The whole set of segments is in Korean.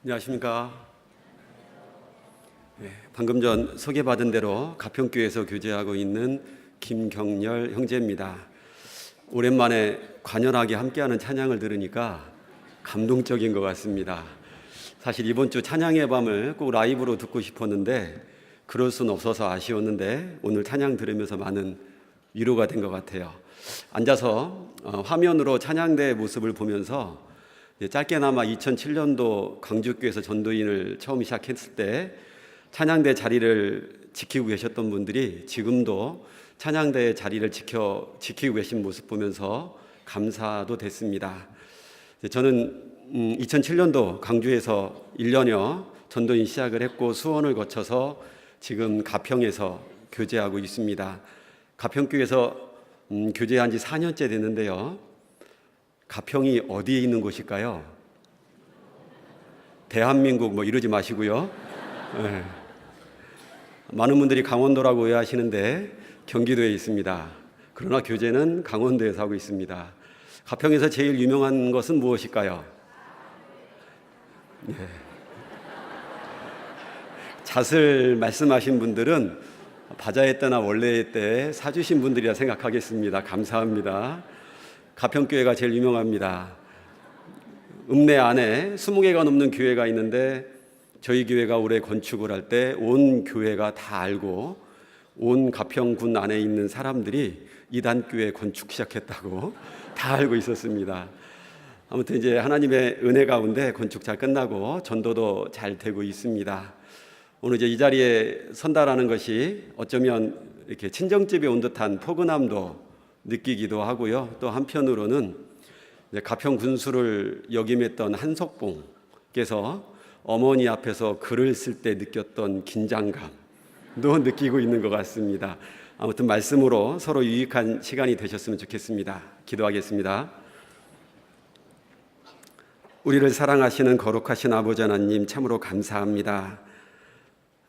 안녕하십니까. 방금 전 소개받은 대로 가평교회에서 교제하고 있는 김경렬 형제입니다. 오랜만에 관연하게 함께하는 찬양을 들으니까 감동적인 것 같습니다. 사실 이번 주 찬양의 밤을 꼭 라이브로 듣고 싶었는데 그럴 수는 없어서 아쉬웠는데 오늘 찬양 들으면서 많은 위로가 된 것 같아요. 앉아서 화면으로 찬양대의 모습을 보면서 짧게나마 2007년도 광주교회에서 전도인을 처음 시작했을 때 찬양대 자리를 지키고 계셨던 분들이 지금도 찬양대의 자리를 지키고 계신 모습 보면서 감사도 됐습니다. 저는 2007년도 광주에서 1년여 전도인 시작을 했고 수원을 거쳐서 지금 가평에서 교제하고 있습니다. 가평교회에서 교제한 지 4년째 됐는데요. 가평이 어디에 있는 곳일까요? 대한민국 이러지 마시고요. 네. 많은 분들이 강원도라고 오해하시는데 경기도에 있습니다. 그러나 교제는 강원도에서 하고 있습니다. 가평에서 제일 유명한 것은 무엇일까요? 네. 잣을 말씀하신 분들은 바자회 때나 원래회 때 사주신 분들이라 생각하겠습니다. 감사합니다. 가평교회가 제일 유명합니다. 읍내 안에 20개가 넘는 교회가 있는데 저희 교회가 올해 건축을 할 때 온 교회가 다 알고 온 가평군 안에 있는 사람들이 이단교회 건축 시작했다고 다 알고 있었습니다. 아무튼 이제 하나님의 은혜 가운데 건축 잘 끝나고 전도도 잘 되고 있습니다. 오늘 이제 이 자리에 선다라는 것이 어쩌면 이렇게 친정집에 온 듯한 포근함도 느끼기도 하고요. 또 한편으로는 가평 군수를 역임했던 한석봉께서 어머니 앞에서 글을 쓸 때 느꼈던 긴장감도 느끼고 있는 것 같습니다. 아무튼 말씀으로 서로 유익한 시간이 되셨으면 좋겠습니다. 기도하겠습니다. 우리를 사랑하시는 거룩하신 아버지 하나님 참으로 감사합니다.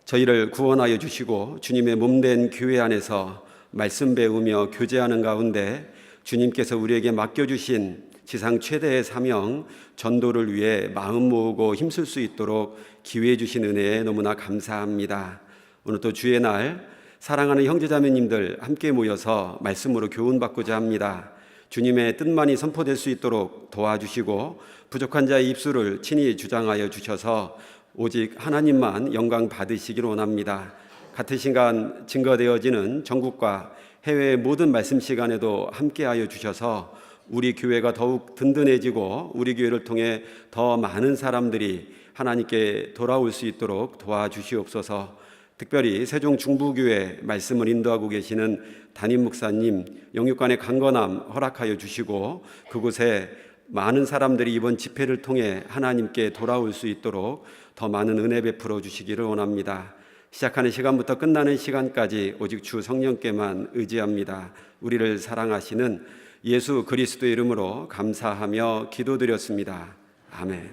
저희를 구원하여 주시고 주님의 몸된 교회 안에서 말씀 배우며 교제하는 가운데 주님께서 우리에게 맡겨주신 지상 최대의 사명 전도를 위해 마음 모으고 힘쓸 수 있도록 기회해 주신 은혜에 너무나 감사합니다. 오늘 또 주의 날 사랑하는 형제자매님들 함께 모여서 말씀으로 교훈받고자 합니다. 주님의 뜻만이 선포될 수 있도록 도와주시고 부족한 자의 입술을 친히 주장하여 주셔서 오직 하나님만 영광 받으시기를 원합니다. 같은 시간 증거되어지는 전국과 해외의 모든 말씀 시간에도 함께하여 주셔서 우리 교회가 더욱 든든해지고 우리 교회를 통해 더 많은 사람들이 하나님께 돌아올 수 있도록 도와주시옵소서. 특별히 세종 중부교회 말씀을 인도하고 계시는 담임 목사님 영육간의 강건함 허락하여 주시고 그곳에 많은 사람들이 이번 집회를 통해 하나님께 돌아올 수 있도록 더 많은 은혜 베풀어 주시기를 원합니다. 시작하는 시간부터 끝나는 시간까지 오직 주 성령께만 의지합니다. 우리를 사랑하시는 예수 그리스도의 이름으로 감사하며 기도드렸습니다. 아멘.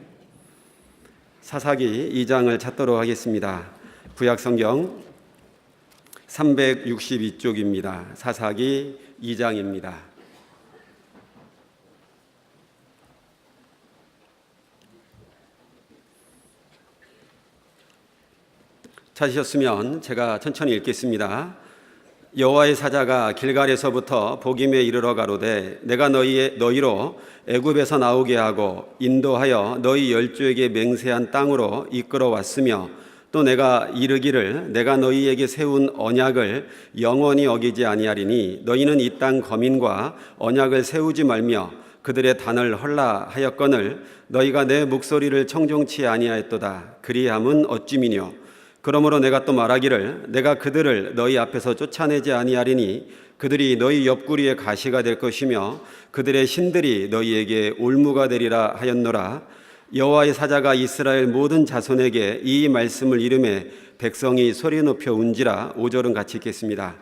사사기 2장을 찾도록 하겠습니다. 구약성경 362쪽입니다. 사사기 2장입니다. 찾으셨으면 제가 천천히 읽겠습니다. 여호와의 사자가 길갈에서부터 보김에 이르러 가로되 내가 너희로 애굽에서 나오게 하고 인도하여 너희 열조에게 맹세한 땅으로 이끌어 왔으며 또 내가 이르기를 내가 너희에게 세운 언약을 영원히 어기지 아니하리니 너희는 이 땅 거민과 언약을 세우지 말며 그들의 단을 헐라 하였거늘 너희가 내 목소리를 청종치 아니하였도다. 그리함은 어찌미뇨. 그러므로 내가 또 말하기를 내가 그들을 너희 앞에서 쫓아내지 아니하리니 그들이 너희 옆구리에 가시가 될 것이며 그들의 신들이 너희에게 올무가 되리라 하였노라. 여호와의 사자가 이스라엘 모든 자손에게 이 말씀을 이르매 백성이 소리 높여 운지라. 5절은 같이 읽겠습니다.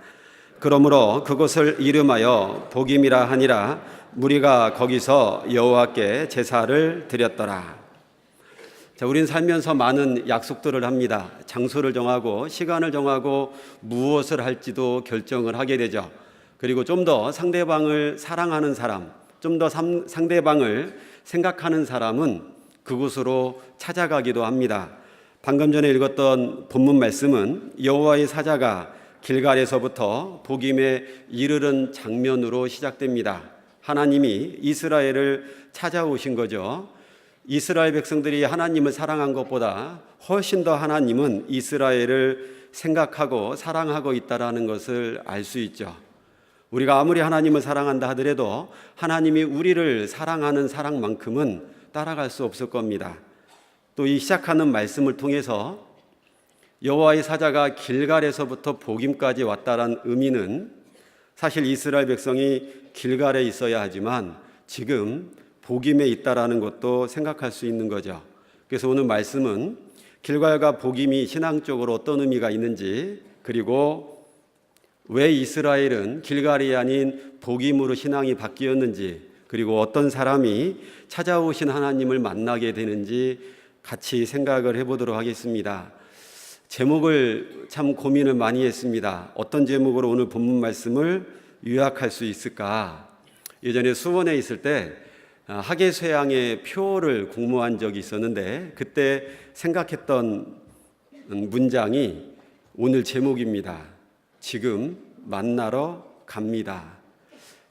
그러므로 그것을 이름하여 보김이라 하니라. 무리가 거기서 여호와께 제사를 드렸더라. 자, 우리는 살면서 많은 약속들을 합니다. 장소를 정하고 시간을 정하고 무엇을 할지도 결정을 하게 되죠. 그리고 좀 더 상대방을 사랑하는 사람, 좀 더 상대방을 생각하는 사람은 그곳으로 찾아가기도 합니다. 방금 전에 읽었던 본문 말씀은 여호와의 사자가 길갈에서부터 복임에 이르는 장면으로 시작됩니다. 하나님이 이스라엘을 찾아오신 거죠. 이스라엘 백성들이 하나님을 사랑한 것보다 훨씬 더 하나님은 이스라엘을 생각하고 사랑하고 있다라는 것을 알 수 있죠. 우리가 아무리 하나님을 사랑한다 하더라도 하나님이 우리를 사랑하는 사랑만큼은 따라갈 수 없을 겁니다. 또 이 시작하는 말씀을 통해서 여호와의 사자가 길갈에서부터 복임까지 왔다는 의미는 사실 이스라엘 백성이 길갈에 있어야 하지만 지금 복임에 있다라는 것도 생각할 수 있는 거죠. 그래서 오늘 말씀은 길갈과 복임이 신앙적으로 어떤 의미가 있는지, 그리고 왜 이스라엘은 길갈이 아닌 복임으로 신앙이 바뀌었는지, 그리고 어떤 사람이 찾아오신 하나님을 만나게 되는지 같이 생각을 해보도록 하겠습니다. 제목을 참 고민을 많이 했습니다. 어떤 제목으로 오늘 본문 말씀을 요약할 수 있을까? 예전에 수원에 있을 때 학예수양의 표를 공모한 적이 있었는데 그때 생각했던 문장이 오늘 제목입니다. 지금 만나러 갑니다.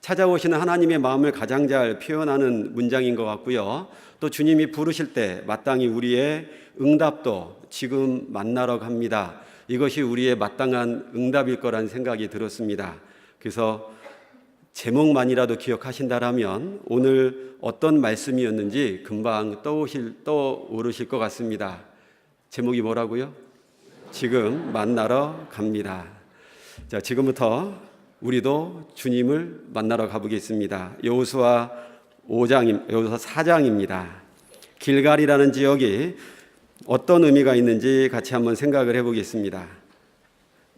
찾아오시는 하나님의 마음을 가장 잘 표현하는 문장인 것 같고요. 또 주님이 부르실 때 마땅히 우리의 응답도 지금 만나러 갑니다. 이것이 우리의 마땅한 응답일 거란 생각이 들었습니다. 그래서 제목만이라도 기억하신다라면 오늘 어떤 말씀이었는지 금방 떠오르실 것 같습니다. 제목이 뭐라고요? 지금 만나러 갑니다. 자, 지금부터 우리도 주님을 만나러 가보겠습니다. 여호수아 4장입니다. 길갈이라는 지역이 어떤 의미가 있는지 같이 한번 생각을 해보겠습니다.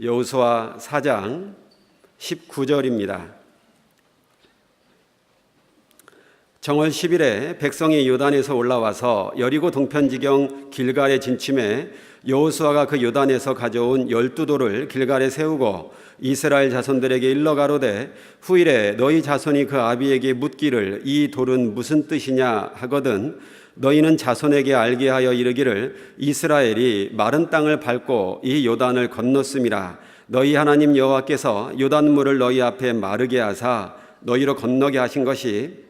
여호수아 4장 19절입니다. 정월 10일에 백성이 요단에서 올라와서 여리고 동편지경 길갈에 진침해 여호수아가 그 요단에서 가져온 12돌을 길갈에 세우고 이스라엘 자손들에게 일러 가로되 후일에 너희 자손이 그 아비에게 묻기를 이 돌은 무슨 뜻이냐 하거든 너희는 자손에게 알게 하여 이르기를 이스라엘이 마른 땅을 밟고 이 요단을 건넜음이라. 너희 하나님 여호와께서 요단물을 너희 앞에 마르게 하사 너희로 건너게 하신 것이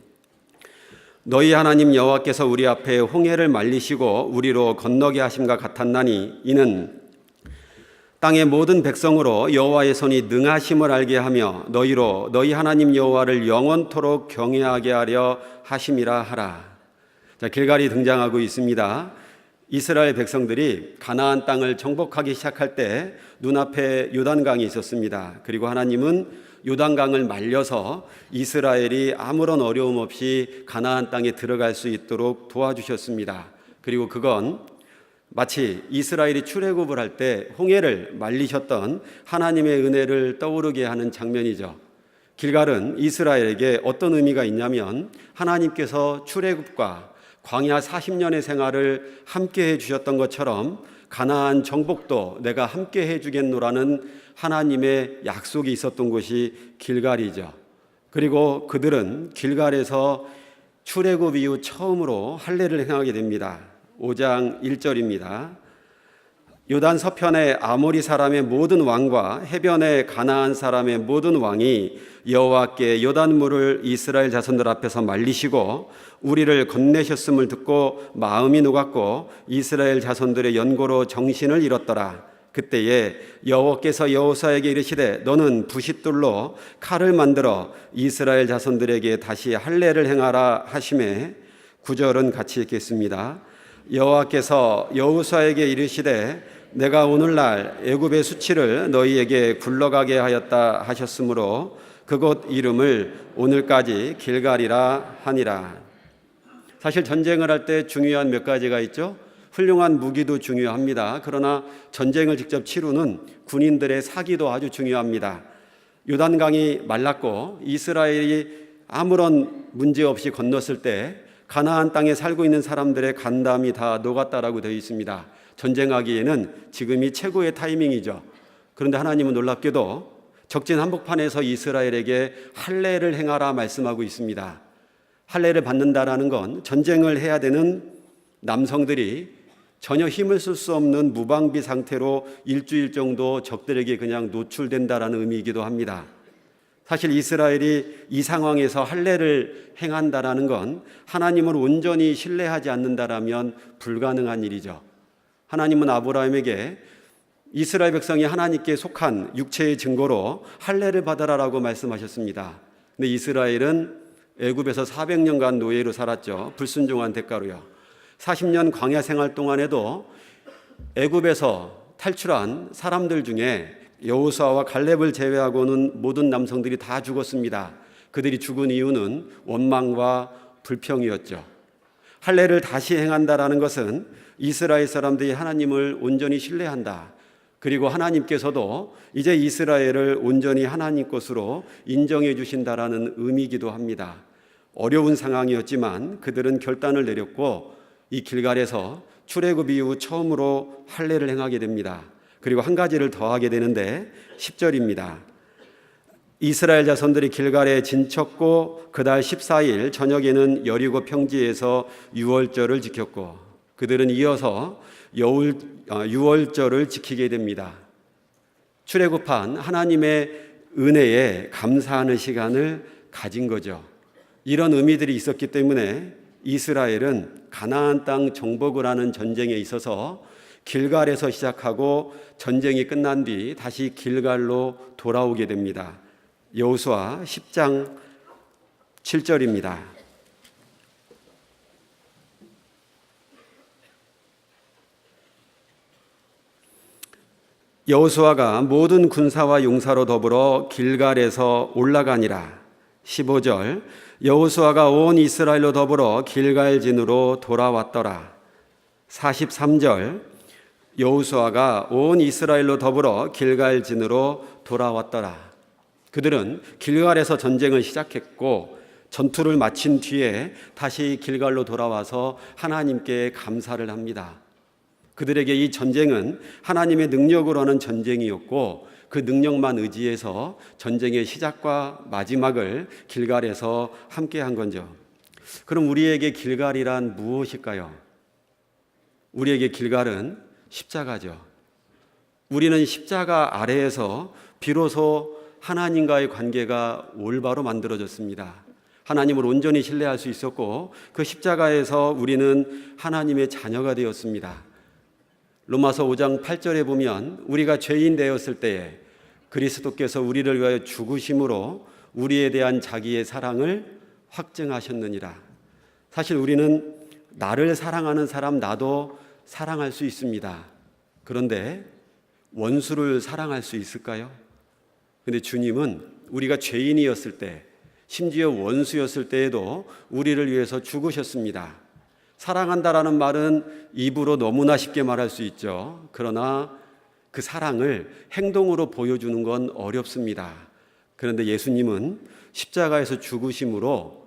너희 하나님 여호와께서 우리 앞에 홍해를 말리시고 우리로 건너게 하심과 같았나니 이는 땅의 모든 백성으로 여호와의 손이 능하심을 알게 하며 너희로 너희 하나님 여호와를 영원토록 경외하게 하려 하심이라 하라. 자, 길갈이 등장하고 있습니다. 이스라엘 백성들이 가나안 땅을 정복하기 시작할 때 눈앞에 요단강이 있었습니다. 그리고 하나님은 요단강을 말려서 이스라엘이 아무런 어려움 없이 가나안 땅에 들어갈 수 있도록 도와주셨습니다. 그리고 그건 마치 이스라엘이 출애굽을 할 때 홍해를 말리셨던 하나님의 은혜를 떠오르게 하는 장면이죠. 길갈은 이스라엘에게 어떤 의미가 있냐면 하나님께서 출애굽과 광야 40년의 생활을 함께 해주셨던 것처럼 가나안 정복도 내가 함께 해주겠노라는 하나님의 약속이 있었던 곳이 길갈이죠. 그리고 그들은 길갈에서 출애굽 이후 처음으로 할례를 행하게 됩니다. 5장 1절입니다. 요단 서편의 아모리 사람의 모든 왕과 해변의 가나안 사람의 모든 왕이 여호와께 요단물을 이스라엘 자손들 앞에서 말리시고 우리를 건네셨음을 듣고 마음이 녹았고 이스라엘 자손들의 연고로 정신을 잃었더라. 그때에 여호와께서 여호수아에게 이르시되 너는 부싯돌로 칼을 만들어 이스라엘 자손들에게 다시 할례를 행하라 하시매 9절은 같이 읽겠습니다. 여호와께서 여호수아에게 이르시되 내가 오늘날 애굽의 수치를 너희에게 굴러가게 하였다 하셨으므로 그곳 이름을 오늘까지 길갈이라 하니라. 사실 전쟁을 할 때 중요한 몇 가지가 있죠. 훌륭한 무기도 중요합니다. 그러나 전쟁을 직접 치르는 군인들의 사기도 아주 중요합니다. 요단강이 말랐고 이스라엘이 아무런 문제 없이 건넜을 때 가나안 땅에 살고 있는 사람들의 간담이 다 녹았다라고 되어 있습니다. 전쟁하기에는 지금이 최고의 타이밍이죠. 그런데 하나님은 놀랍게도 적진 한복판에서 이스라엘에게 할례를 행하라 말씀하고 있습니다. 할례를 받는다라는 건 전쟁을 해야 되는 남성들이 전혀 힘을 쓸 수 없는 무방비 상태로 일주일 정도 적들에게 그냥 노출된다라는 의미이기도 합니다. 사실 이스라엘이 이 상황에서 할례를 행한다라는 건 하나님을 온전히 신뢰하지 않는다라면 불가능한 일이죠. 하나님은 아브라함에게 이스라엘 백성이 하나님께 속한 육체의 증거로 할례를 받아라라고 말씀하셨습니다. 근데 이스라엘은 애굽에서 400년간 노예로 살았죠. 불순종한 대가로요. 40년 광야 생활 동안에도 애굽에서 탈출한 사람들 중에 여호수아와 갈렙을 제외하고는 모든 남성들이 다 죽었습니다. 그들이 죽은 이유는 원망과 불평이었죠. 할례를 다시 행한다라는 것은 이스라엘 사람들이 하나님을 온전히 신뢰한다. 그리고 하나님께서도 이제 이스라엘을 온전히 하나님 것으로 인정해 주신다라는 의미이기도 합니다. 어려운 상황이었지만 그들은 결단을 내렸고 이 길갈에서 출애굽 이후 처음으로 할례를 행하게 됩니다. 그리고 한 가지를 더하게 되는데 10절입니다. 이스라엘 자손들이 길갈에 진쳤고 그달 14일 저녁에는 여리고 평지에서 유월절을 지켰고 그들은 이어서 유월절을 지키게 됩니다. 출애굽한 하나님의 은혜에 감사하는 시간을 가진 거죠. 이런 의미들이 있었기 때문에 이스라엘은 가나안 땅 정복을 하는 전쟁에 있어서 길갈에서 시작하고 전쟁이 끝난 뒤 다시 길갈로 돌아오게 됩니다. 여호수아 10장 7절입니다. 여호수아가 모든 군사와 용사로 더불어 길갈에서 올라가니라. 15절 여호수아가 온 이스라엘로 더불어 길갈진으로 돌아왔더라. 43절 여호수아가 온 이스라엘로 더불어 길갈진으로 돌아왔더라. 그들은 길갈에서 전쟁을 시작했고 전투를 마친 뒤에 다시 길갈로 돌아와서 하나님께 감사를 합니다. 그들에게 이 전쟁은 하나님의 능력으로 하는 전쟁이었고 그 능력만 의지해서 전쟁의 시작과 마지막을 길갈에서 함께 한 거죠. 그럼 우리에게 길갈이란 무엇일까요? 우리에게 길갈은 십자가죠. 우리는 십자가 아래에서 비로소 하나님과의 관계가 올바로 만들어졌습니다. 하나님을 온전히 신뢰할 수 있었고 그 십자가에서 우리는 하나님의 자녀가 되었습니다. 로마서 5장 8절에 보면 우리가 죄인 되었을 때에 그리스도께서 우리를 위하여 죽으심으로 우리에 대한 자기의 사랑을 확증하셨느니라. 사실 우리는 나를 사랑하는 사람 나도 사랑할 수 있습니다. 그런데 원수를 사랑할 수 있을까요? 근데 주님은 우리가 죄인이었을 때, 심지어 원수였을 때에도 우리를 위해서 죽으셨습니다. 사랑한다라는 말은 입으로 너무나 쉽게 말할 수 있죠. 그러나 그 사랑을 행동으로 보여주는 건 어렵습니다. 그런데 예수님은 십자가에서 죽으심으로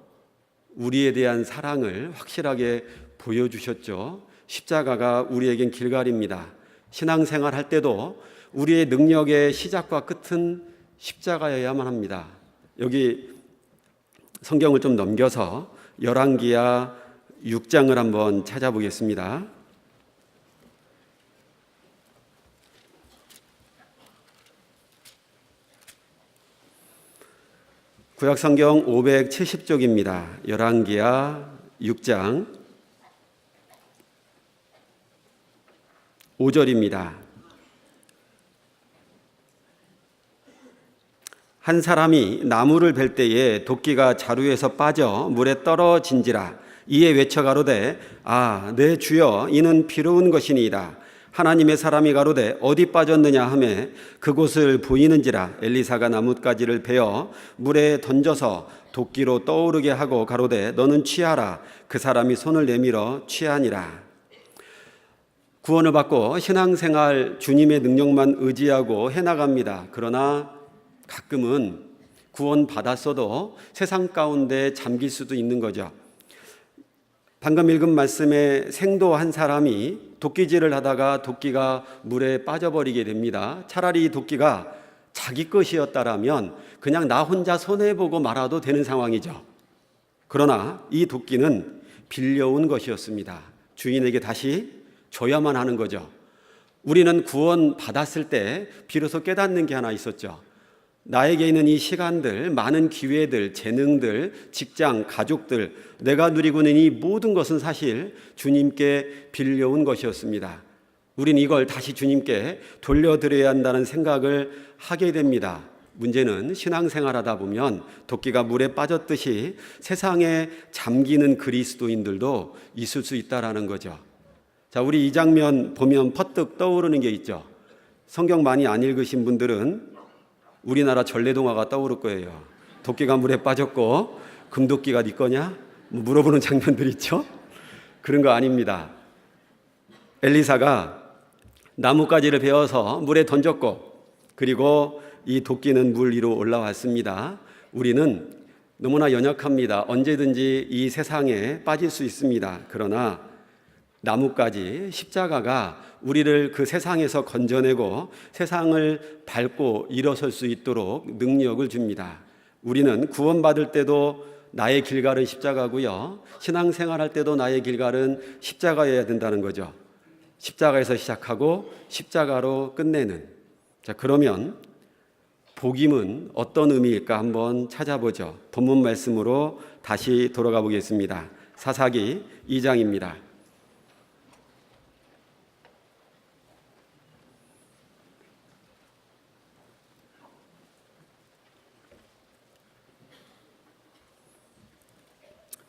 우리에 대한 사랑을 확실하게 보여주셨죠. 십자가가 우리에겐 길갈입니다. 신앙생활 할 때도 우리의 능력의 시작과 끝은 십자가여야만 합니다. 여기 성경을 좀 넘겨서 열왕기야 6장을 한번 찾아보겠습니다. 구약성경 570쪽입니다. 열왕기야 6장 5절입니다. 한 사람이 나무를 벨 때에 도끼가 자루에서 빠져 물에 떨어진지라. 이에 외쳐 가로되 내 주여 이는 비로운 것이니이다. 하나님의 사람이 가로되 어디 빠졌느냐 하매 그곳을 보이는지라. 엘리사가 나뭇가지를 베어 물에 던져서 도끼로 떠오르게 하고 가로되 너는 취하라. 그 사람이 손을 내밀어 취하니라. 구원을 받고 신앙생활 주님의 능력만 의지하고 해나갑니다. 그러나 가끔은 구원 받았어도 세상 가운데 잠길 수도 있는 거죠. 방금 읽은 말씀에 생도 한 사람이 도끼질을 하다가 도끼가 물에 빠져버리게 됩니다. 차라리 이 도끼가 자기 것이었다라면 그냥 나 혼자 손해보고 말아도 되는 상황이죠. 그러나 이 도끼는 빌려온 것이었습니다. 주인에게 다시 줘야만 하는 거죠. 우리는 구원 받았을 때 비로소 깨닫는 게 하나 있었죠. 나에게 있는 이 시간들, 많은 기회들, 재능들, 직장, 가족들, 내가 누리고 있는 이 모든 것은 사실 주님께 빌려온 것이었습니다. 우린 이걸 다시 주님께 돌려드려야 한다는 생각을 하게 됩니다. 문제는 신앙생활하다 보면 도끼가 물에 빠졌듯이 세상에 잠기는 그리스도인들도 있을 수 있다라는 거죠. 자, 우리 이 장면 보면 퍼뜩 떠오르는 게 있죠. 성경 많이 안 읽으신 분들은 우리나라 전래동화가 떠오를 거예요. 도끼가 물에 빠졌고 금도끼가 네 거냐? 물어보는 장면들 있죠. 그런 거 아닙니다. 엘리사가 나뭇가지를 베어서 물에 던졌고, 그리고 이 도끼는 물 위로 올라왔습니다. 우리는 너무나 연약합니다. 언제든지 이 세상에 빠질 수 있습니다. 그러나 나뭇가지, 십자가가 우리를 그 세상에서 건져내고 세상을 밟고 일어설 수 있도록 능력을 줍니다. 우리는 구원받을 때도 나의 길갈은 십자가고요, 신앙생활할 때도 나의 길갈은 십자가여야 된다는 거죠. 십자가에서 시작하고 십자가로 끝내는. 자, 그러면 복임은 어떤 의미일까 한번 찾아보죠. 본문 말씀으로 다시 돌아가 보겠습니다. 사사기 2장입니다.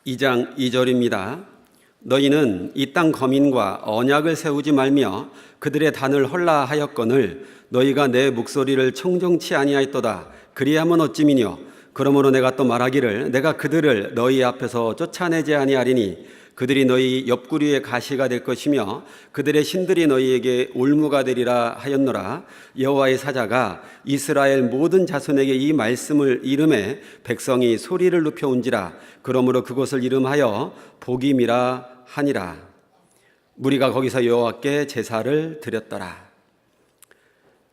(2장 2절입니다) 너희는 이 땅 거민과 언약을 세우지 말며 그들의 단을 헐라 하였거늘 너희가 내 목소리를 청종치 아니하였도다. 그리하면 어찌미뇨? 그러므로 내가 또 말하기를 내가 그들을 너희 앞에서 쫓아내지 아니하리니 그들이 너희 옆구리의 가시가 될 것이며 그들의 신들이 너희에게 올무가 되리라 하였노라. 여호와의 사자가 이스라엘 모든 자손에게 이 말씀을 이름해 백성이 소리를 높여온지라. 그러므로 그곳을 이름하여 복임이라 하니라. 무리가 거기서 여호와께 제사를 드렸더라.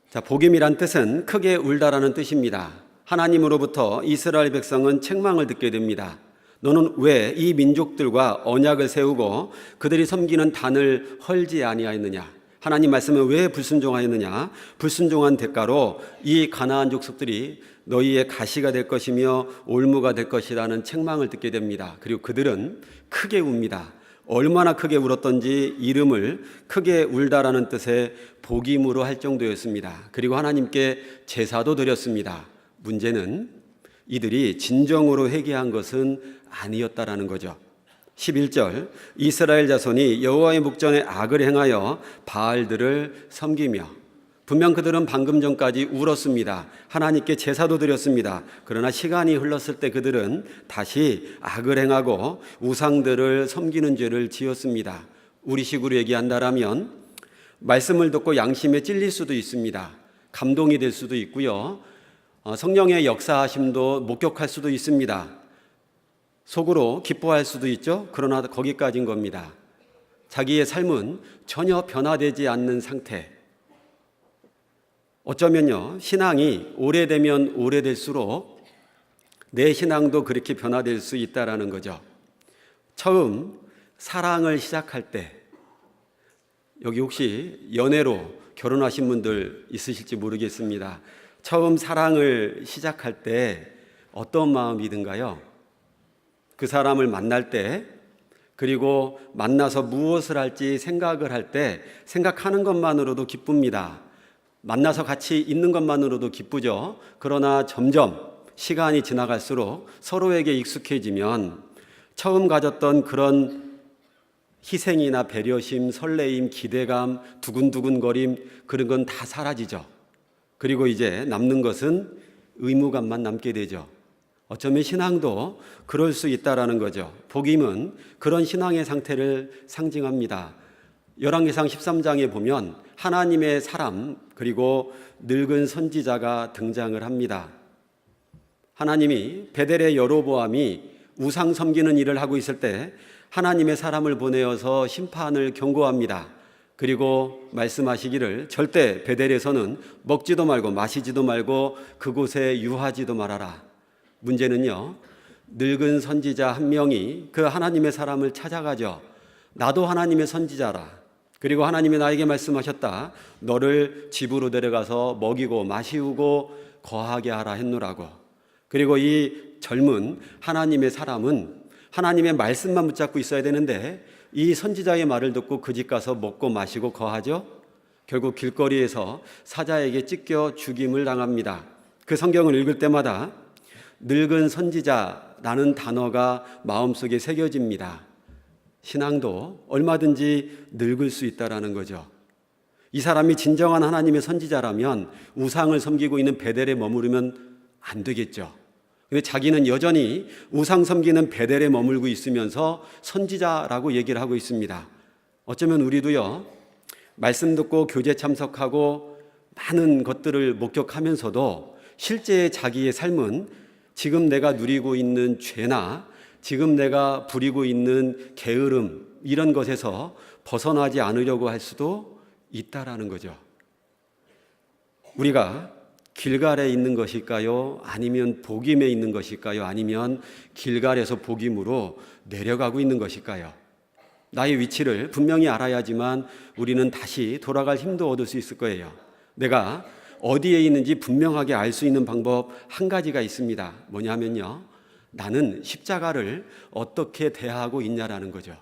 자, 복임이란 뜻은 크게 울다라는 뜻입니다. 하나님으로부터 이스라엘 백성은 책망을 듣게 됩니다. 너는 왜 이 민족들과 언약을 세우고 그들이 섬기는 단을 헐지 아니하였느냐? 하나님 말씀에 왜 불순종하였느냐? 불순종한 대가로 이 가나안 족속들이 너희의 가시가 될 것이며 올무가 될 것이라는 책망을 듣게 됩니다. 그리고 그들은 크게 웁니다. 얼마나 크게 울었던지 이름을 크게 울다라는 뜻의 복임으로 할 정도였습니다. 그리고 하나님께 제사도 드렸습니다. 문제는 이들이 진정으로 회개한 것은 아니었다라는 거죠. 11절 이스라엘 자손이 여호와의 목전에 악을 행하여 바알들을 섬기며, 분명 그들은 방금 전까지 울었습니다. 하나님께 제사도 드렸습니다. 그러나 시간이 흘렀을 때 그들은 다시 악을 행하고 우상들을 섬기는 죄를 지었습니다. 우리식으로 얘기한다라면 말씀을 듣고 양심에 찔릴 수도 있습니다. 감동이 될 수도 있고요, 성령의 역사하심도 목격할 수도 있습니다. 속으로 기뻐할 수도 있죠. 그러나 거기까지인 겁니다. 자기의 삶은 전혀 변화되지 않는 상태. 어쩌면요, 신앙이 오래되면 오래될수록 내 신앙도 그렇게 변화될 수 있다라는 거죠. 처음 사랑을 시작할 때, 여기 혹시 연애로 결혼하신 분들 있으실지 모르겠습니다. 처음 사랑을 시작할 때 어떤 마음이 든가요? 그 사람을 만날 때, 그리고 만나서 무엇을 할지 생각을 할 때 생각하는 것만으로도 기쁩니다. 만나서 같이 있는 것만으로도 기쁘죠. 그러나 점점 시간이 지나갈수록 서로에게 익숙해지면 처음 가졌던 그런 희생이나 배려심, 설레임, 기대감, 두근두근거림, 그런 건 다 사라지죠. 그리고 이제 남는 것은 의무감만 남게 되죠. 어쩌면 신앙도 그럴 수 있다라는 거죠. 복임은 그런 신앙의 상태를 상징합니다. 열왕기상 13장에 보면 하나님의 사람, 그리고 늙은 선지자가 등장을 합니다. 하나님이 베델의 여로보암이 우상 섬기는 일을 하고 있을 때 하나님의 사람을 보내어서 심판을 경고합니다. 그리고 말씀하시기를 절대 베델에서는 먹지도 말고 마시지도 말고 그곳에 유하지도 말아라. 문제는요, 늙은 선지자 한 명이 그 하나님의 사람을 찾아가죠. 나도 하나님의 선지자라. 그리고 하나님이 나에게 말씀하셨다. 너를 집으로 데려가서 먹이고 마시우고 거하게 하라 했노라고. 그리고 이 젊은 하나님의 사람은 하나님의 말씀만 붙잡고 있어야 되는데 이 선지자의 말을 듣고 그 집 가서 먹고 마시고 거하죠. 결국 길거리에서 사자에게 찢겨 죽임을 당합니다. 그 성경을 읽을 때마다 늙은 선지자라는 단어가 마음속에 새겨집니다. 신앙도 얼마든지 늙을 수 있다라는 거죠. 이 사람이 진정한 하나님의 선지자라면 우상을 섬기고 있는 베델에 머무르면 안 되겠죠. 근데 자기는 여전히 우상 섬기는 베델에 머물고 있으면서 선지자라고 얘기를 하고 있습니다. 어쩌면 우리도요, 말씀 듣고 교제 참석하고 많은 것들을 목격하면서도 실제 자기의 삶은 지금 내가 누리고 있는 죄나 지금 내가 부리고 있는 게으름 이런 것에서 벗어나지 않으려고 할 수도 있다라는 거죠. 우리가 길갈에 있는 것일까요? 아니면 복임에 있는 것일까요? 아니면 길갈에서 복임으로 내려가고 있는 것일까요? 나의 위치를 분명히 알아야지만 우리는 다시 돌아갈 힘도 얻을 수 있을 거예요. 내가 어디에 있는지 분명하게 알 수 있는 방법 한 가지가 있습니다. 뭐냐면요, 나는 십자가를 어떻게 대하고 있냐라는 거죠.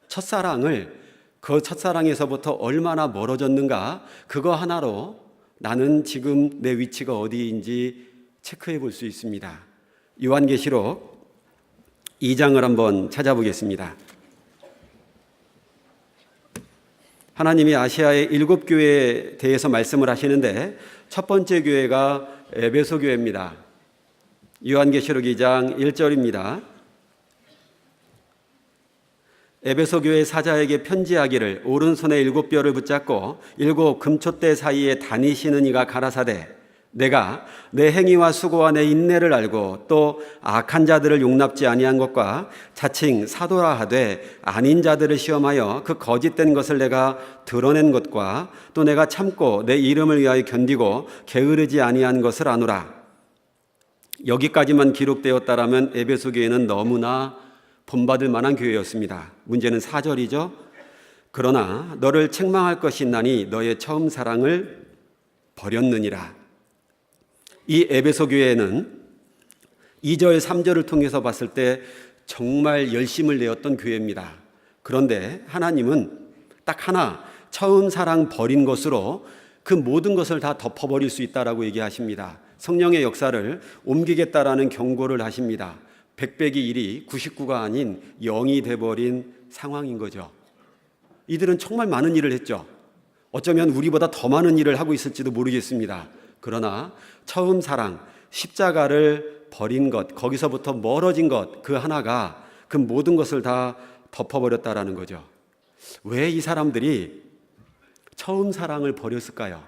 첫사랑을 그 첫사랑에서부터 얼마나 멀어졌는가, 그거 하나로 나는 지금 내 위치가 어디인지 체크해 볼 수 있습니다. 요한계시록 2장을 한번 찾아보겠습니다. 하나님이 아시아의 7교회에 대해서 말씀을 하시는데 첫 번째 교회가 에베소 교회입니다. 요한계시록 2장 1절입니다. 에베소 교회 사자에게 편지하기를 오른손에 7뼈를 붙잡고 7 금촛대 사이에 다니시는 이가 가라사대 내가 내 행위와 수고와 내 인내를 알고 또 악한 자들을 용납지 아니한 것과 자칭 사도라 하되 아닌 자들을 시험하여 그 거짓된 것을 내가 드러낸 것과 또 내가 참고 내 이름을 위하여 견디고 게으르지 아니한 것을 아노라. 여기까지만 기록되었다라면 에베소 교회는 너무나 본받을 만한 교회였습니다. 문제는 4절이죠. 그러나 너를 책망할 것이 있나니 너의 처음 사랑을 버렸느니라. 이 에베소 교회는 2절, 3절을 통해서 봤을 때 정말 열심을 내었던 교회입니다. 그런데 하나님은 딱 하나, 처음 사랑 버린 것으로 그 모든 것을 다 덮어버릴 수 있다라고 얘기하십니다. 성령의 역사를 옮기겠다라는 경고를 하십니다. 100 빼기 1이 99가 아닌 0이 돼버린 상황인 거죠. 이들은 정말 많은 일을 했죠. 어쩌면 우리보다 더 많은 일을 하고 있을지도 모르겠습니다. 그러나 처음 사랑, 십자가를 버린 것, 거기서부터 멀어진 것, 그 하나가 그 모든 것을 다 덮어버렸다라는 거죠. 왜 이 사람들이 처음 사랑을 버렸을까요?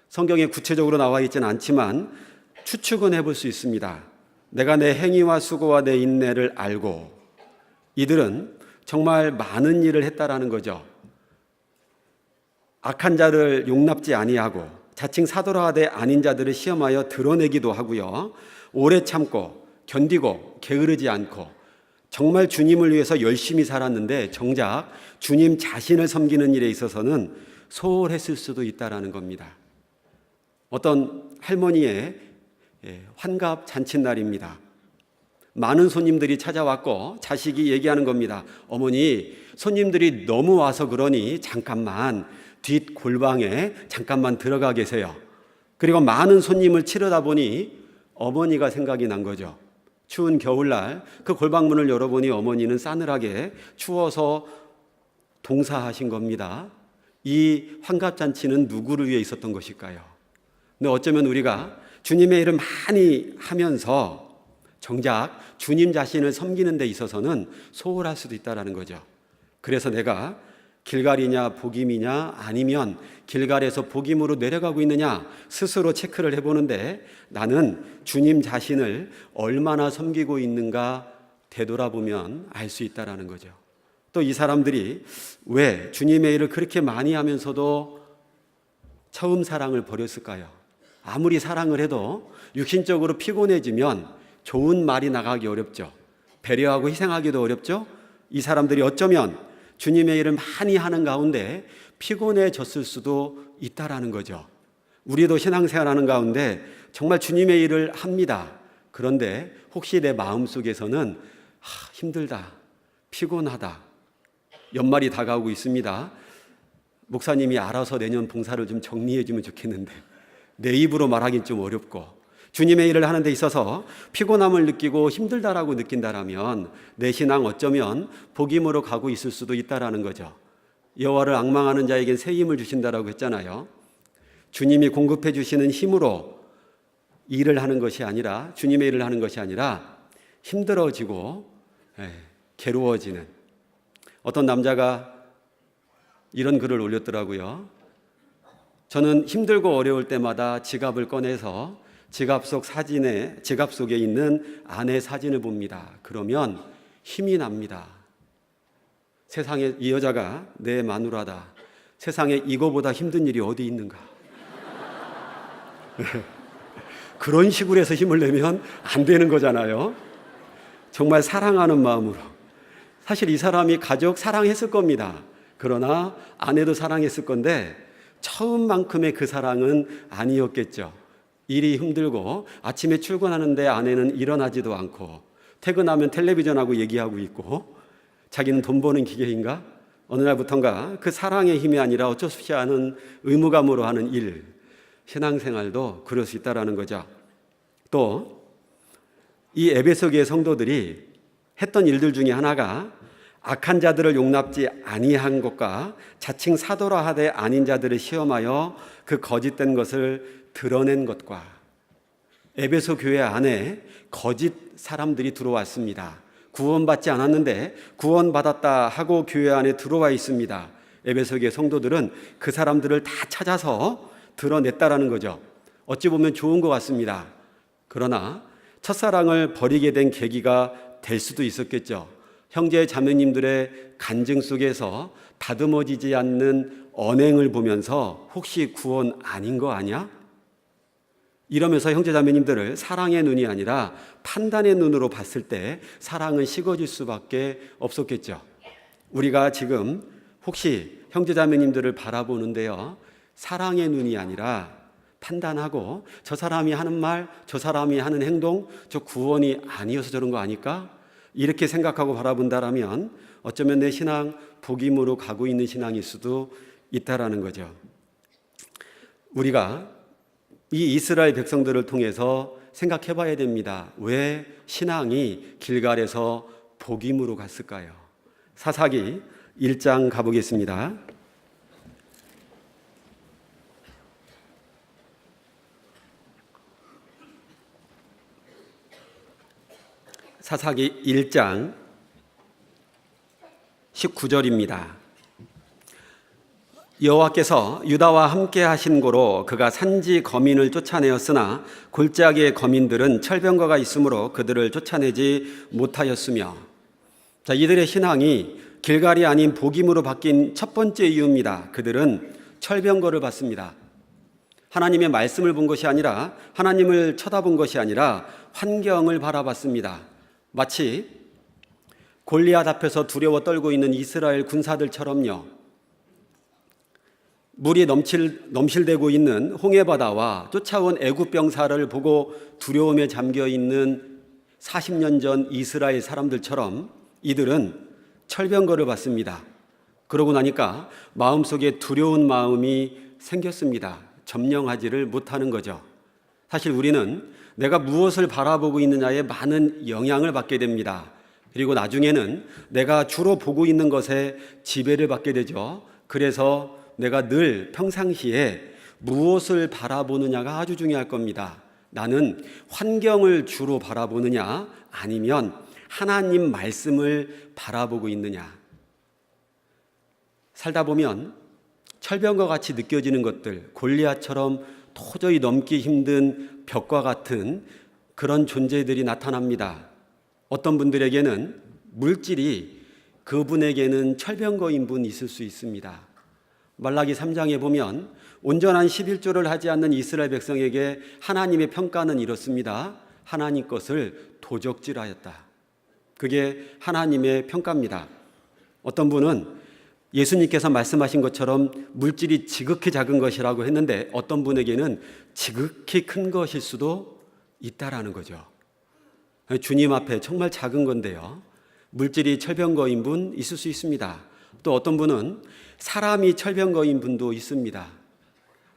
성경에 구체적으로 나와 있지는 않지만 추측은 해볼 수 있습니다. 내가 내 행위와 수고와 내 인내를 알고, 이들은 정말 많은 일을 했다라는 거죠. 악한 자를 용납지 아니하고 자칭 사도라 하되 아닌 자들을 시험하여 드러내기도 하고요, 오래 참고 견디고 게으르지 않고 정말 주님을 위해서 열심히 살았는데 정작 주님 자신을 섬기는 일에 있어서는 소홀했을 수도 있다라는 겁니다. 어떤 할머니의 환갑 잔칫날입니다. 많은 손님들이 찾아왔고 자식이 얘기하는 겁니다. 어머니, 손님들이 너무 와서 그러니 잠깐만 뒷 골방에 잠깐만 들어가 계세요. 그리고 많은 손님을 치르다 보니 어머니가 생각이 난 거죠. 추운 겨울날 그 골방문을 열어보니 어머니는 싸늘하게 추워서 동사하신 겁니다. 이 환갑잔치는 누구를 위해 있었던 것일까요? 근데 어쩌면 우리가 주님의 일을 많이 하면서 정작 주님 자신을 섬기는 데 있어서는 소홀할 수도 있다는 거죠. 그래서 내가 길갈이냐 복임이냐 아니면 길갈에서 복임으로 내려가고 있느냐 스스로 체크를 해보는데 나는 주님 자신을 얼마나 섬기고 있는가 되돌아보면 알 수 있다는 거죠. 또 이 사람들이 왜 주님의 일을 그렇게 많이 하면서도 처음 사랑을 버렸을까요? 아무리 사랑을 해도 육신적으로 피곤해지면 좋은 말이 나가기 어렵죠. 배려하고 희생하기도 어렵죠. 이 사람들이 어쩌면 주님의 일을 많이 하는 가운데 피곤해졌을 수도 있다라는 거죠. 우리도 신앙생활하는 가운데 정말 주님의 일을 합니다. 그런데 혹시 내 마음속에서는 힘들다, 피곤하다, 연말이 다가오고 있습니다. 목사님이 알아서 내년 봉사를 좀 정리해 주면 좋겠는데 내 입으로 말하긴 좀 어렵고, 주님의 일을 하는 데 있어서 피곤함을 느끼고 힘들다라고 느낀다라면 내 신앙 어쩌면 복임으로 가고 있을 수도 있다라는 거죠. 여호와를 앙망하는 자에겐 새 힘을 주신다라고 했잖아요. 주님이 공급해 주시는 힘으로 일을 하는 것이 아니라, 주님의 일을 하는 것이 아니라 힘들어지고 괴로워지는, 어떤 남자가 이런 글을 올렸더라고요. 저는 힘들고 어려울 때마다 지갑을 꺼내서 지갑 속에 있는 아내 사진을 봅니다. 그러면 힘이 납니다. 세상에, 이 여자가 내 마누라다, 세상에 이거보다 힘든 일이 어디 있는가. 그런 식으로 해서 힘을 내면 안 되는 거잖아요. 정말 사랑하는 마음으로. 사실 이 사람이 가족 사랑했을 겁니다. 그러나 아내도 사랑했을 건데 처음만큼의 그 사랑은 아니었겠죠. 일이 힘들고 아침에 출근하는데 아내는 일어나지도 않고, 퇴근하면 텔레비전하고 얘기하고 있고, 자기는 돈 버는 기계인가? 어느 날부턴가 그 사랑의 힘이 아니라 어쩔 수 없이 하는 의무감으로 하는 일, 신앙생활도 그럴 수 있다는 거죠. 또 이 에베소 교회 성도들이 했던 일들 중에 하나가 악한 자들을 용납지 아니한 것과 자칭 사도라 하되 아닌 자들을 시험하여 그 거짓된 것을 드러낸 것과, 에베소 교회 안에 거짓 사람들이 들어왔습니다. 구원받지 않았는데 구원받았다 하고 교회 안에 들어와 있습니다. 에베소 교회 성도들은 그 사람들을 다 찾아서 드러냈다라는 거죠. 어찌 보면 좋은 것 같습니다. 그러나 첫사랑을 버리게 된 계기가 될 수도 있었겠죠. 형제 자매님들의 간증 속에서 다듬어지지 않는 언행을 보면서 혹시 구원 아닌 거 아니야? 이러면서 형제 자매님들을 사랑의 눈이 아니라 판단의 눈으로 봤을 때 사랑은 식어질 수밖에 없었겠죠. 우리가 지금 혹시 형제 자매님들을 바라보는데요, 사랑의 눈이 아니라 판단하고 저 사람이 하는 말, 저 사람이 하는 행동, 저 구원이 아니어서 저런 거 아닐까? 이렇게 생각하고 바라본다라면 어쩌면 내 신앙 복임으로 가고 있는 신앙일 수도 있다라는 거죠. 우리가 이 이스라엘 백성들을 통해서 생각해 봐야 됩니다. 왜 신앙이 길갈에서 복임으로 갔을까요? 사사기 1장 가보겠습니다. 사사기 1장 19절입니다. 여호와께서 유다와 함께 하신 고로 그가 산지 거민을 쫓아내었으나 골짜기의 거민들은 철병거가 있으므로 그들을 쫓아내지 못하였으며. 자, 이들의 신앙이 길갈이 아닌 복임으로 바뀐 첫 번째 이유입니다. 그들은 철병거를 받습니다. 하나님의 말씀을 본 것이 아니라, 하나님을 쳐다본 것이 아니라 환경을 바라봤습니다. 마치 골리앗 앞에서 두려워 떨고 있는 이스라엘 군사들처럼요. 물이 넘실대고 있는 홍해바다와 쫓아온 애굽 병사를 보고 두려움에 잠겨 있는 40년 전 이스라엘 사람들처럼 이들은 철병거를 받습니다. 그러고 나니까 마음속에 두려운 마음이 생겼습니다. 점령하지를 못하는 거죠. 사실 우리는 내가 무엇을 바라보고 있느냐에 많은 영향을 받게 됩니다. 그리고 나중에는 내가 주로 보고 있는 것에 지배를 받게 되죠. 그래서 내가 늘 평상시에 무엇을 바라보느냐가 아주 중요할 겁니다. 나는 환경을 주로 바라보느냐, 아니면 하나님 말씀을 바라보고 있느냐. 살다 보면 철병과 같이 느껴지는 것들, 골리앗처럼 도저히 넘기 힘든 벽과 같은 그런 존재들이 나타납니다. 어떤 분들에게는 물질이 그분에게는 철병거인 분이 있을 수 있습니다. 말라기 3장에 보면 온전한 11조를 하지 않는 이스라엘 백성에게 하나님의 평가는 이렇습니다. 하나님 것을 도적질하였다. 그게 하나님의 평가입니다. 어떤 분은 예수님께서 말씀하신 것처럼 물질이 지극히 작은 것이라고 했는데 어떤 분에게는 지극히 큰 것일 수도 있다라는 거죠. 주님 앞에 정말 작은 건데요. 물질이 철병거인 분 있을 수 있습니다. 또 어떤 분은 사람이 철병거인 분도 있습니다.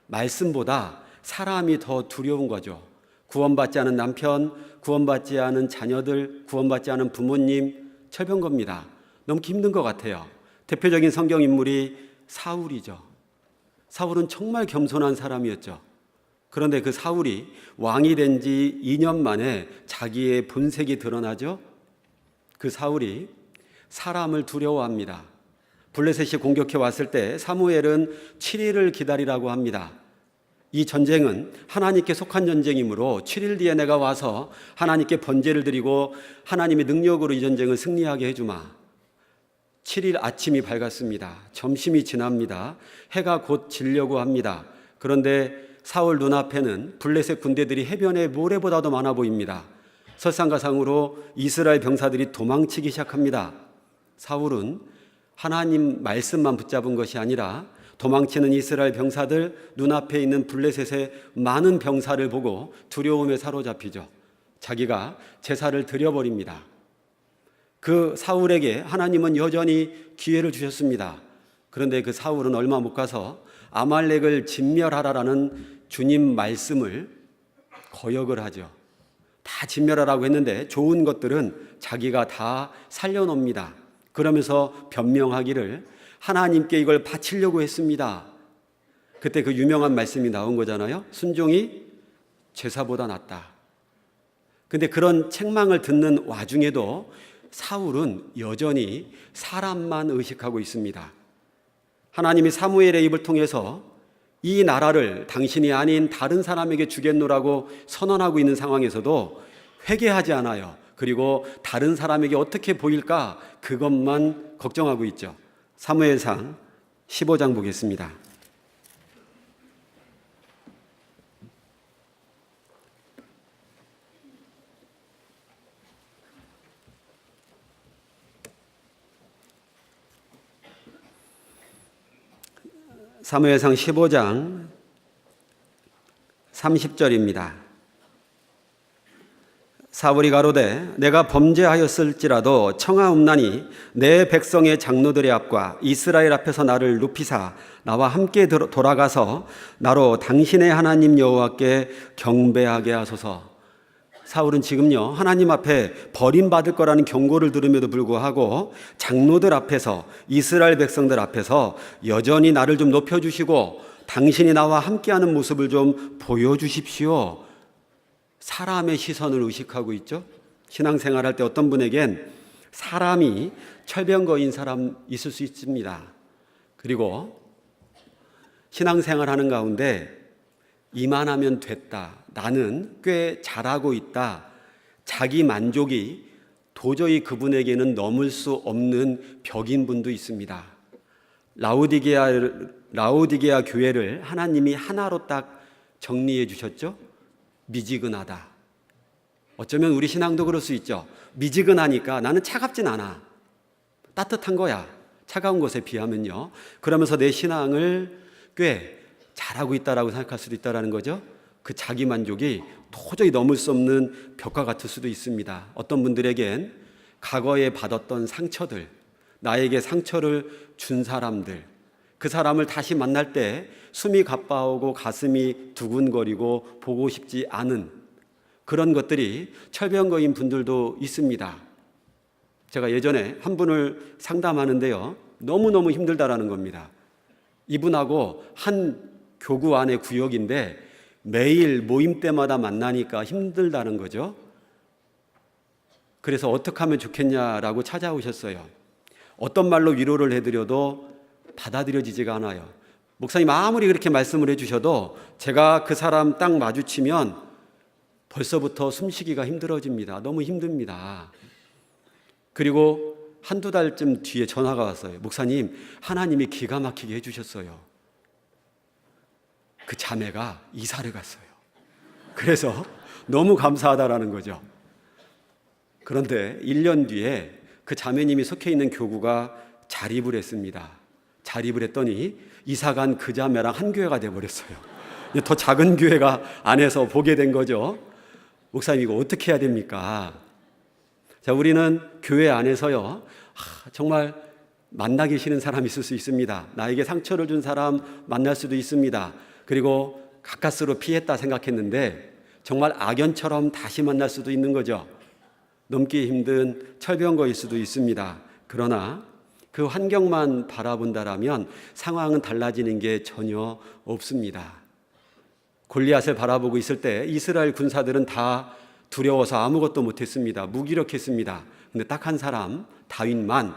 말씀보다 사람이 더 두려운 거죠. 구원받지 않은 남편, 구원받지 않은 자녀들, 구원받지 않은 부모님, 철병거입니다. 너무 힘든 것 같아요. 대표적인 성경 인물이 사울이죠. 사울은 정말 겸손한 사람이었죠. 그런데 그 사울이 왕이 된 지 2년 만에 자기의 본색이 드러나죠. 그 사울이 사람을 두려워합니다. 블레셋이 공격해 왔을 때 사무엘은 7일을 기다리라고 합니다. 이 전쟁은 하나님께 속한 전쟁이므로 7일 뒤에 내가 와서 하나님께 번제를 드리고 하나님의 능력으로 이 전쟁을 승리하게 해주마. 7일 아침이 밝았습니다. 점심이 지납니다. 해가 곧 지려고 합니다. 그런데 사울 눈앞에는 블레셋 군대들이 해변의 모래보다도 많아 보입니다. 설상가상으로 이스라엘 병사들이 도망치기 시작합니다. 사울은 하나님 말씀만 붙잡은 것이 아니라 도망치는 이스라엘 병사들, 눈앞에 있는 블레셋의 많은 병사를 보고 두려움에 사로잡히죠. 자기가 제사를 드려버립니다. 그 사울에게 하나님은 여전히 기회를 주셨습니다. 그런데 그 사울은 얼마 못 가서 아말렉을 진멸하라라는 주님 말씀을 거역을 하죠. 다 진멸하라고 했는데 좋은 것들은 자기가 다 살려놓습니다. 그러면서 변명하기를 하나님께 이걸 바치려고 했습니다. 그때 그 유명한 말씀이 나온 거잖아요. 순종이 제사보다 낫다. 근데 그런 책망을 듣는 와중에도 사울은 여전히 사람만 의식하고 있습니다. 하나님이 사무엘의 입을 통해서 이 나라를 당신이 아닌 다른 사람에게 주겠노라고 선언하고 있는 상황에서도 회개하지 않아요. 그리고 다른 사람에게 어떻게 보일까 그것만 걱정하고 있죠. 사무엘상 15장 보겠습니다. 사무엘상 15장 30절입니다. 사울이 가로되 내가 범죄하였을지라도 청하옵나니 내 백성의 장로들의 앞과 이스라엘 앞에서 나를 눕히사 나와 함께 돌아가서 나로 당신의 하나님 여호와께 경배하게 하소서. 사울은 지금요 하나님 앞에 버림받을 거라는 경고를 들음에도 불구하고 장로들 앞에서 이스라엘 백성들 앞에서 여전히 나를 좀 높여주시고 당신이 나와 함께하는 모습을 좀 보여주십시오. 사람의 시선을 의식하고 있죠. 신앙생활할 때 어떤 분에겐 사람이 철병거인 사람 있을 수 있습니다. 그리고 신앙생활하는 가운데 이만하면 됐다. 나는 꽤 잘하고 있다. 자기 만족이 도저히 그분에게는 넘을 수 없는 벽인 분도 있습니다. 라오디게아 교회를 하나님이 하나로 딱 정리해 주셨죠. 미지근하다. 어쩌면 우리 신앙도 그럴 수 있죠. 미지근하니까 나는 차갑진 않아. 따뜻한 거야. 차가운 것에 비하면요. 그러면서 내 신앙을 꽤 잘하고 있다라고 생각할 수도 있다라는 거죠. 그 자기 만족이 도저히 넘을 수 없는 벽과 같을 수도 있습니다. 어떤 분들에겐 과거에 받았던 상처들, 나에게 상처를 준 사람들, 그 사람을 다시 만날 때 숨이 가빠오고 가슴이 두근거리고 보고 싶지 않은 그런 것들이 철병거인 분들도 있습니다. 제가 예전에 한 분을 상담하는데요. 너무너무 힘들다라는 겁니다. 이분하고 한 교구 안의 구역인데 매일 모임 때마다 만나니까 힘들다는 거죠. 그래서 어떻게 하면 좋겠냐라고 찾아오셨어요. 어떤 말로 위로를 해드려도 받아들여지지가 않아요. 목사님 아무리 그렇게 말씀을 해주셔도 제가 그 사람 딱 마주치면 벌써부터 숨쉬기가 힘들어집니다. 너무 힘듭니다. 그리고 한두 달쯤 뒤에 전화가 왔어요. 목사님, 하나님이 기가 막히게 해주셨어요. 그 자매가 이사를 갔어요. 그래서 너무 감사하다라는 거죠. 그런데 1년 뒤에 그 자매님이 속해 있는 교구가 자립을 했습니다. 자립을 했더니 이사간 그 자매랑 한 교회가 돼버렸어요. 더 작은 교회가 안에서 보게 된 거죠. 목사님, 이거 어떻게 해야 됩니까? 자, 우리는 교회 안에서요, 정말 만나기 싫은 사람이 있을 수 있습니다. 나에게 상처를 준 사람 만날 수도 있습니다. 그리고 가까스로 피했다 생각했는데 정말 악연처럼 다시 만날 수도 있는 거죠. 넘기 힘든 철병거일 수도 있습니다. 그러나 그 환경만 바라본다라면 상황은 달라지는 게 전혀 없습니다. 골리앗을 바라보고 있을 때 이스라엘 군사들은 다 두려워서 아무것도 못했습니다. 무기력했습니다. 근데 딱 한 사람, 다윗만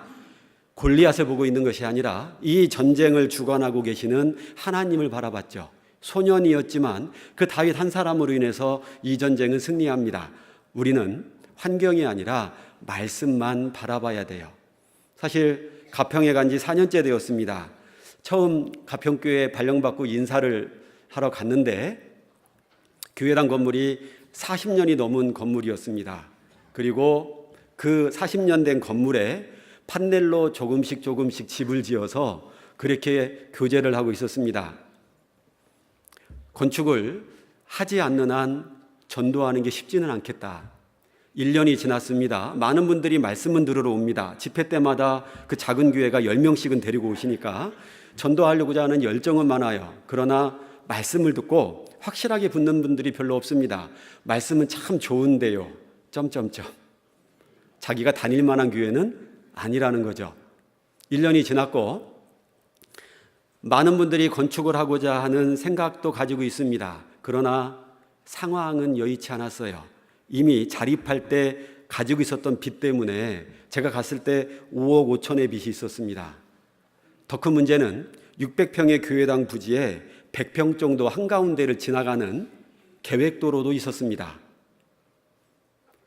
골리앗을 보고 있는 것이 아니라 이 전쟁을 주관하고 계시는 하나님을 바라봤죠. 소년이었지만 그 다윗 한 사람으로 인해서 이 전쟁은 승리합니다. 우리는 환경이 아니라 말씀만 바라봐야 돼요. 사실 가평에 간 지 4년째 되었습니다. 처음 가평교회에 발령받고 인사를 하러 갔는데 교회당 건물이 40년이 넘은 건물이었습니다. 그리고 그 40년 된 건물에 판넬로 조금씩 집을 지어서 그렇게 교제를 하고 있었습니다. 건축을 하지 않는 한 전도하는 게 쉽지는 않겠다. 1년이 지났습니다. 많은 분들이 말씀은 들으러 옵니다. 집회 때마다 그 작은 교회가 10명씩은 데리고 오시니까 전도하려고자 하는 열정은 많아요. 그러나 말씀을 듣고 확실하게 붙는 분들이 별로 없습니다. 말씀은 참 좋은데요. 자기가 다닐 만한 교회는 아니라는 거죠. 1년이 지났고 많은 분들이 건축을 하고자 하는 생각도 가지고 있습니다. 그러나 상황은 여의치 않았어요. 이미 자립할 때 가지고 있었던 빚 때문에 제가 갔을 때 5억 5천의 빚이 있었습니다. 더 큰 문제는 600평의 교회당 부지에 100평 정도 한가운데를 지나가는 계획도로도 있었습니다.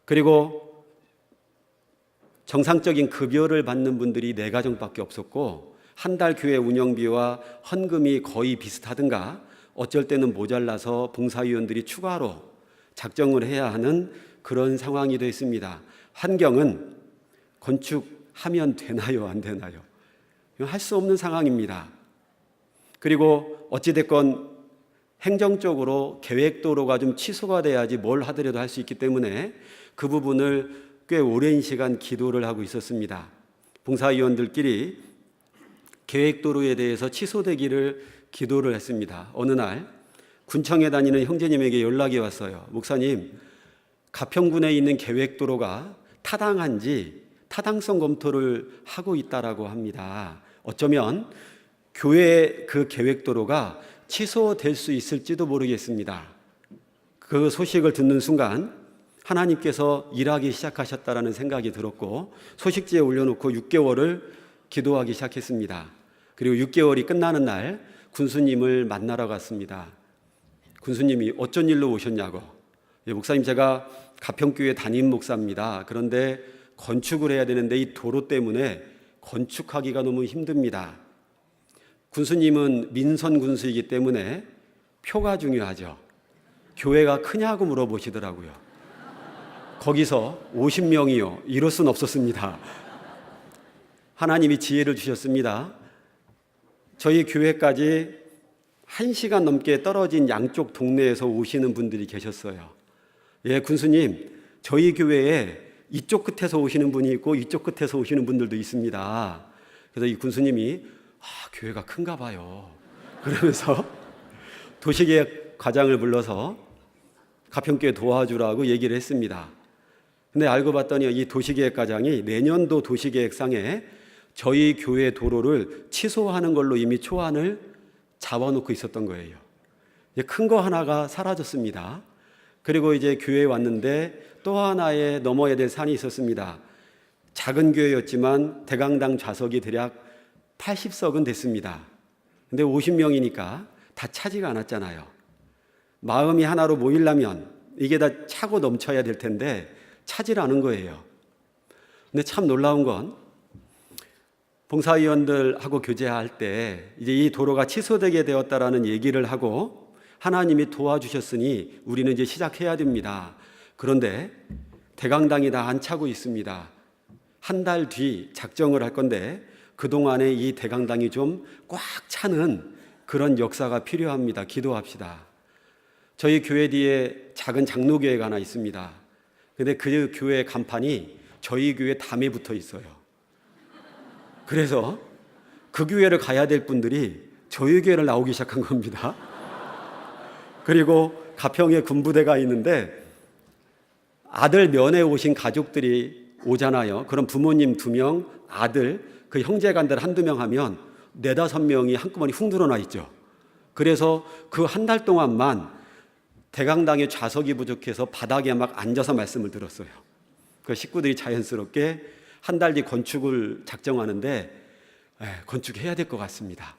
그리고 정상적인 급여를 받는 분들이 4가정밖에 없었고 한 달 교회 운영비와 헌금이 거의 비슷하든가 어쩔 때는 모자라서 봉사위원들이 추가로 작정을 해야 하는 그런 상황이 됐습니다. 환경은 건축하면 되나요, 안 되나요? 할 수 없는 상황입니다. 그리고 어찌됐건 행정적으로 계획도로가 좀 취소가 돼야지 뭘 하더라도 할 수 있기 때문에 그 부분을 꽤 오랜 시간 기도를 하고 있었습니다. 봉사위원들끼리 계획도로에 대해서 취소되기를 기도를 했습니다. 어느 날 군청에 다니는 형제님에게 연락이 왔어요. 목사님, 가평군에 있는 계획도로가 타당한지 타당성 검토를 하고 있다라고 합니다. 어쩌면 교회 그 계획도로가 취소될 수 있을지도 모르겠습니다. 그 소식을 듣는 순간 하나님께서 일하기 시작하셨다라는 생각이 들었고 소식지에 올려놓고 6개월을 기도하기 시작했습니다. 그리고 6개월이 끝나는 날 군수님을 만나러 갔습니다. 군수님이 어쩐 일로 오셨냐고. 목사님, 제가 가평교회 담임 목사입니다. 그런데 건축을 해야 되는데 이 도로 때문에 건축하기가 너무 힘듭니다. 군수님은 민선 군수이기 때문에 표가 중요하죠. 교회가 크냐고 물어보시더라고요. 거기서 50명이요. 이럴 순 없었습니다. 하나님이 지혜를 주셨습니다. 저희 교회까지 1시간 넘게 떨어진 양쪽 동네에서 오시는 분들이 계셨어요. 예, 군수님, 저희 교회에 이쪽 끝에서 오시는 분이 있고 이쪽 끝에서 오시는 분들도 있습니다. 그래서 이 군수님이 교회가 큰가 봐요. 그러면서 도시계획 과장을 불러서 가평교회 도와주라고 얘기를 했습니다. 근데 알고 봤더니 이 도시계획 과장이 내년도 도시계획상에 저희 교회 도로를 취소하는 걸로 이미 초안을 잡아놓고 있었던 거예요. 큰 거 하나가 사라졌습니다. 그리고 이제 교회에 왔는데 또 하나의 넘어야 될 산이 있었습니다. 작은 교회였지만 대강당 좌석이 대략 80석은 됐습니다. 근데 50명이니까 다 차지가 않았잖아요. 마음이 하나로 모이려면 이게 다 차고 넘쳐야 될 텐데 차질 않은 거예요. 근데 참 놀라운 건 봉사위원들하고 교제할 때 이제 이 도로가 취소되게 되었다라는 얘기를 하고 하나님이 도와주셨으니 우리는 이제 시작해야 됩니다. 그런데 대강당이 다 안 차고 있습니다. 한 달 뒤 작정을 할 건데 그동안에 이 대강당이 좀 꽉 차는 그런 역사가 필요합니다. 기도합시다. 저희 교회 뒤에 작은 장로교회가 하나 있습니다. 근데 그 교회 간판이 저희 교회 담에 붙어 있어요. 그래서 그 교회를 가야 될 분들이 저희 교회를 나오기 시작한 겁니다. 그리고 가평에 군부대가 있는데 아들 면회 오신 가족들이 오잖아요. 그럼 부모님 2명, 아들, 그 형제간들 한두 명 하면 4-5명이 한꺼번에 훅 늘어나 있죠. 그래서 그 한 달 동안만 대강당에 좌석이 부족해서 바닥에 막 앉아서 말씀을 들었어요. 그 식구들이 자연스럽게 한 달 뒤 건축을 작정하는데 건축해야 될 것 같습니다.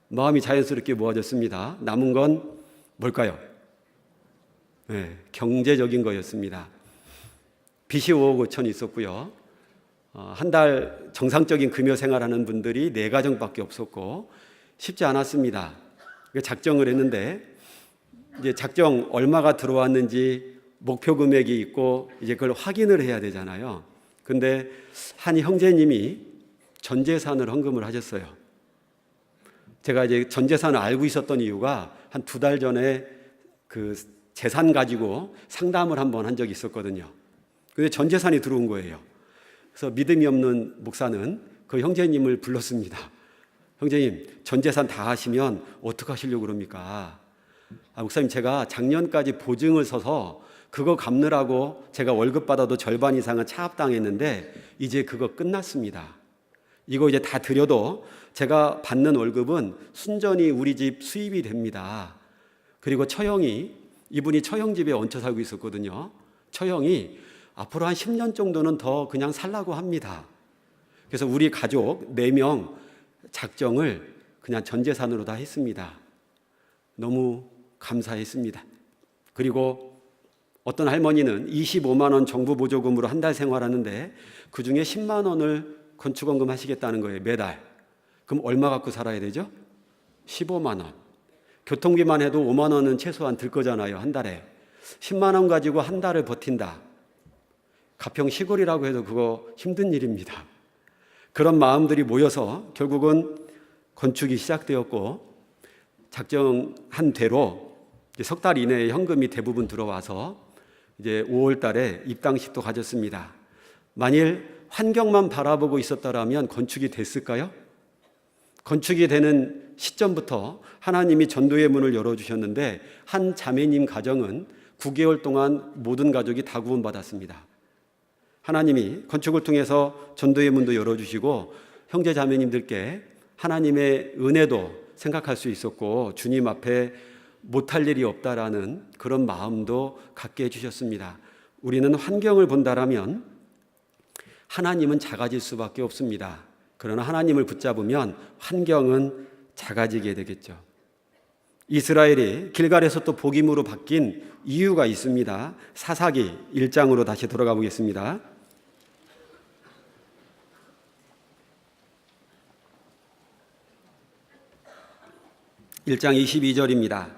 마음이 자연스럽게 모아졌습니다. 남은 건 뭘까요? 경제적인 거였습니다. 빚이 5억 5천이 있었고요. 한 달 정상적인 금요 생활하는 분들이 4가정밖에 없었고 쉽지 않았습니다. 작정을 했는데 이제 작정 얼마가 들어왔는지 목표 금액이 있고 이제 그걸 확인을 해야 되잖아요. 근데 한 형제님이 전 재산을 헌금을 하셨어요. 제가 이제 전 재산을 알고 있었던 이유가 한 2달 전에 그 재산 가지고 상담을 한번 한 적이 있었거든요. 근데 전 재산이 들어온 거예요. 그래서 믿음이 없는 목사는 그 형제님을 불렀습니다. 형제님, 전 재산 다 하시면 어떻게 하시려고 그럽니까? 목사님, 제가 작년까지 보증을 서서 그거 갚느라고 제가 월급 받아도 절반 이상은 차압당했는데 이제 그거 끝났습니다. 이거 이제 다 드려도 제가 받는 월급은 순전히 우리 집 수입이 됩니다. 그리고 처형이, 이분이 처형 집에 얹혀 살고 있었거든요. 처형이 앞으로 한 10년 정도는 더 그냥 살라고 합니다. 그래서 우리 가족 4명 작정을 그냥 전 재산으로 다 했습니다. 너무 감사했습니다. 그리고 어떤 할머니는 25만 원 정부 보조금으로 한 달 생활하는데 그중에 10만 원을 건축원금 하시겠다는 거예요, 매달. 그럼 얼마 갖고 살아야 되죠? 15만 원. 교통비만 해도 5만 원은 최소한 들 거잖아요, 한 달에. 10만 원 가지고 한 달을 버틴다. 가평 시골이라고 해도 그거 힘든 일입니다. 그런 마음들이 모여서 결국은 건축이 시작되었고 작정한 대로 석 달 이내에 현금이 대부분 들어와서 이제 5월 달에 입당식도 가졌습니다. 만일 환경만 바라보고 있었다라면 건축이 됐을까요? 건축이 되는 시점부터 하나님이 전도의 문을 열어주셨는데 한 자매님 가정은 9개월 동안 모든 가족이 다 구원받았습니다. 하나님이 건축을 통해서 전도의 문도 열어주시고 형제 자매님들께 하나님의 은혜도 생각할 수 있었고 주님 앞에 못할 일이 없다라는 그런 마음도 갖게 해주셨습니다. 우리는 환경을 본다라면 하나님은 작아질 수밖에 없습니다. 그러나 하나님을 붙잡으면 환경은 작아지게 되겠죠. 이스라엘이 길갈에서 또 복임으로 바뀐 이유가 있습니다. 사사기 1장으로 다시 돌아가 보겠습니다. 1장 22절입니다.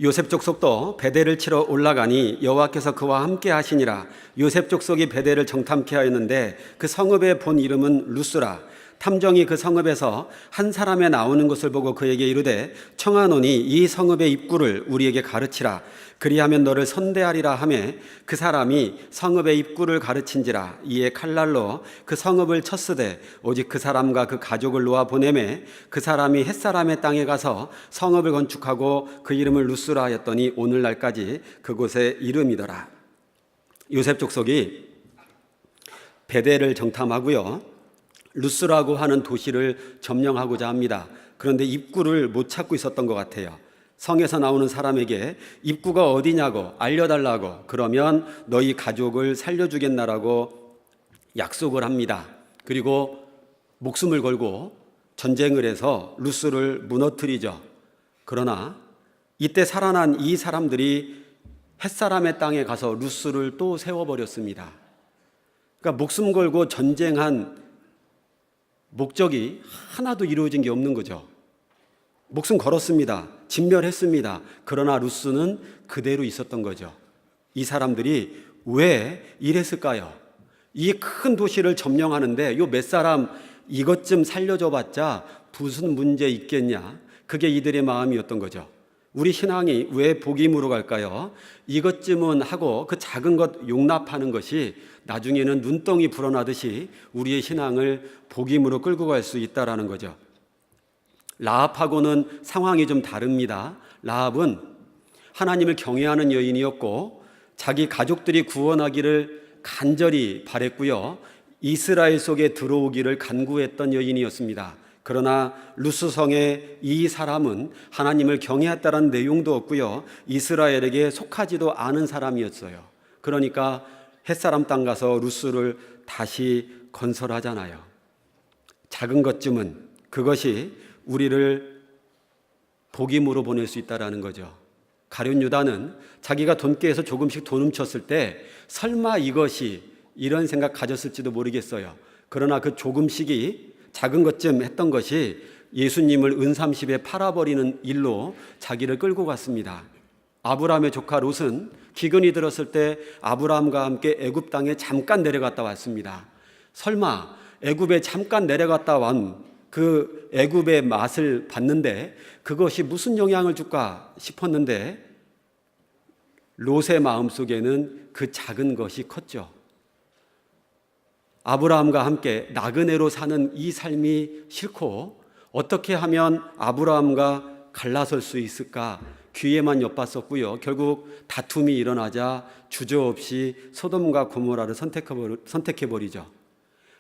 요셉 족속도 베델을 치러 올라가니 여호와께서 그와 함께 하시니라. 요셉 족속이 베델을 정탐케 하였는데 그 성읍의 본 이름은 루스라. 탐정이 그 성읍에서 한 사람의 나오는 것을 보고 그에게 이르되 청하노니 이 성읍의 입구를 우리에게 가르치라. 그리하면 너를 선대하리라 하매 그 사람이 성읍의 입구를 가르친지라. 이에 칼날로 그 성읍을 쳤으되 오직 그 사람과 그 가족을 놓아 보내매 그 사람이 햇사람의 땅에 가서 성읍을 건축하고 그 이름을 루스라 하였더니 오늘날까지 그곳의 이름이더라. 요셉 족속이 베델을 정탐하고요, 루스라고 하는 도시를 점령하고자 합니다. 그런데 입구를 못 찾고 있었던 것 같아요. 성에서 나오는 사람에게 입구가 어디냐고 알려달라고, 그러면 너희 가족을 살려주겠나라고 약속을 합니다. 그리고 목숨을 걸고 전쟁을 해서 루스를 무너뜨리죠. 그러나 이때 살아난 이 사람들이 햇사람의 땅에 가서 루스를 또 세워버렸습니다. 그러니까 목숨 걸고 전쟁한 목적이 하나도 이루어진 게 없는 거죠. 목숨 걸었습니다. 진멸했습니다. 그러나 루스는 그대로 있었던 거죠. 이 사람들이 왜 이랬을까요? 이 큰 도시를 점령하는데 요 몇 사람 이것 좀 살려줘 봤자 무슨 문제 있겠냐. 그게 이들의 마음이었던 거죠. 우리 신앙이 왜 복임으로 갈까요? 이것쯤은 하고 그 작은 것 용납하는 것이 나중에는 눈덩이 불어나듯이 우리의 신앙을 복임으로 끌고 갈 수 있다라는 거죠. 라합하고는 상황이 좀 다릅니다. 라합은 하나님을 경외하는 여인이었고 자기 가족들이 구원하기를 간절히 바랬고요. 이스라엘 속에 들어오기를 간구했던 여인이었습니다. 그러나 루스성의 이 사람은 하나님을 경외했다는 내용도 없고요. 이스라엘에게 속하지도 않은 사람이었어요. 그러니까 햇사람 땅 가서 루스를 다시 건설하잖아요. 작은 것쯤은 그것이 우리를 복임으로 보낼 수 있다는 거죠. 가룟 유다는 자기가 돈께에서 조금씩 돈 훔쳤을 때 설마 이것이 이런 생각 가졌을지도 모르겠어요. 그러나 그 조금씩이 작은 것쯤 했던 것이 예수님을 은삼십에 팔아버리는 일로 자기를 끌고 갔습니다. 아브라함의 조카 롯은 기근이 들었을 때 아브라함과 함께 애굽 땅에 잠깐 내려갔다 왔습니다. 설마 애굽에 잠깐 내려갔다 온 그 애굽의 맛을 봤는데 그것이 무슨 영향을 줄까 싶었는데 롯의 마음속에는 그 작은 것이 컸죠. 아브라함과 함께 나그네로 사는 이 삶이 싫고 어떻게 하면 아브라함과 갈라설 수 있을까 귀에만 엿봤었고요. 결국 다툼이 일어나자 주저없이 소돔과 고모라를 선택해버리죠.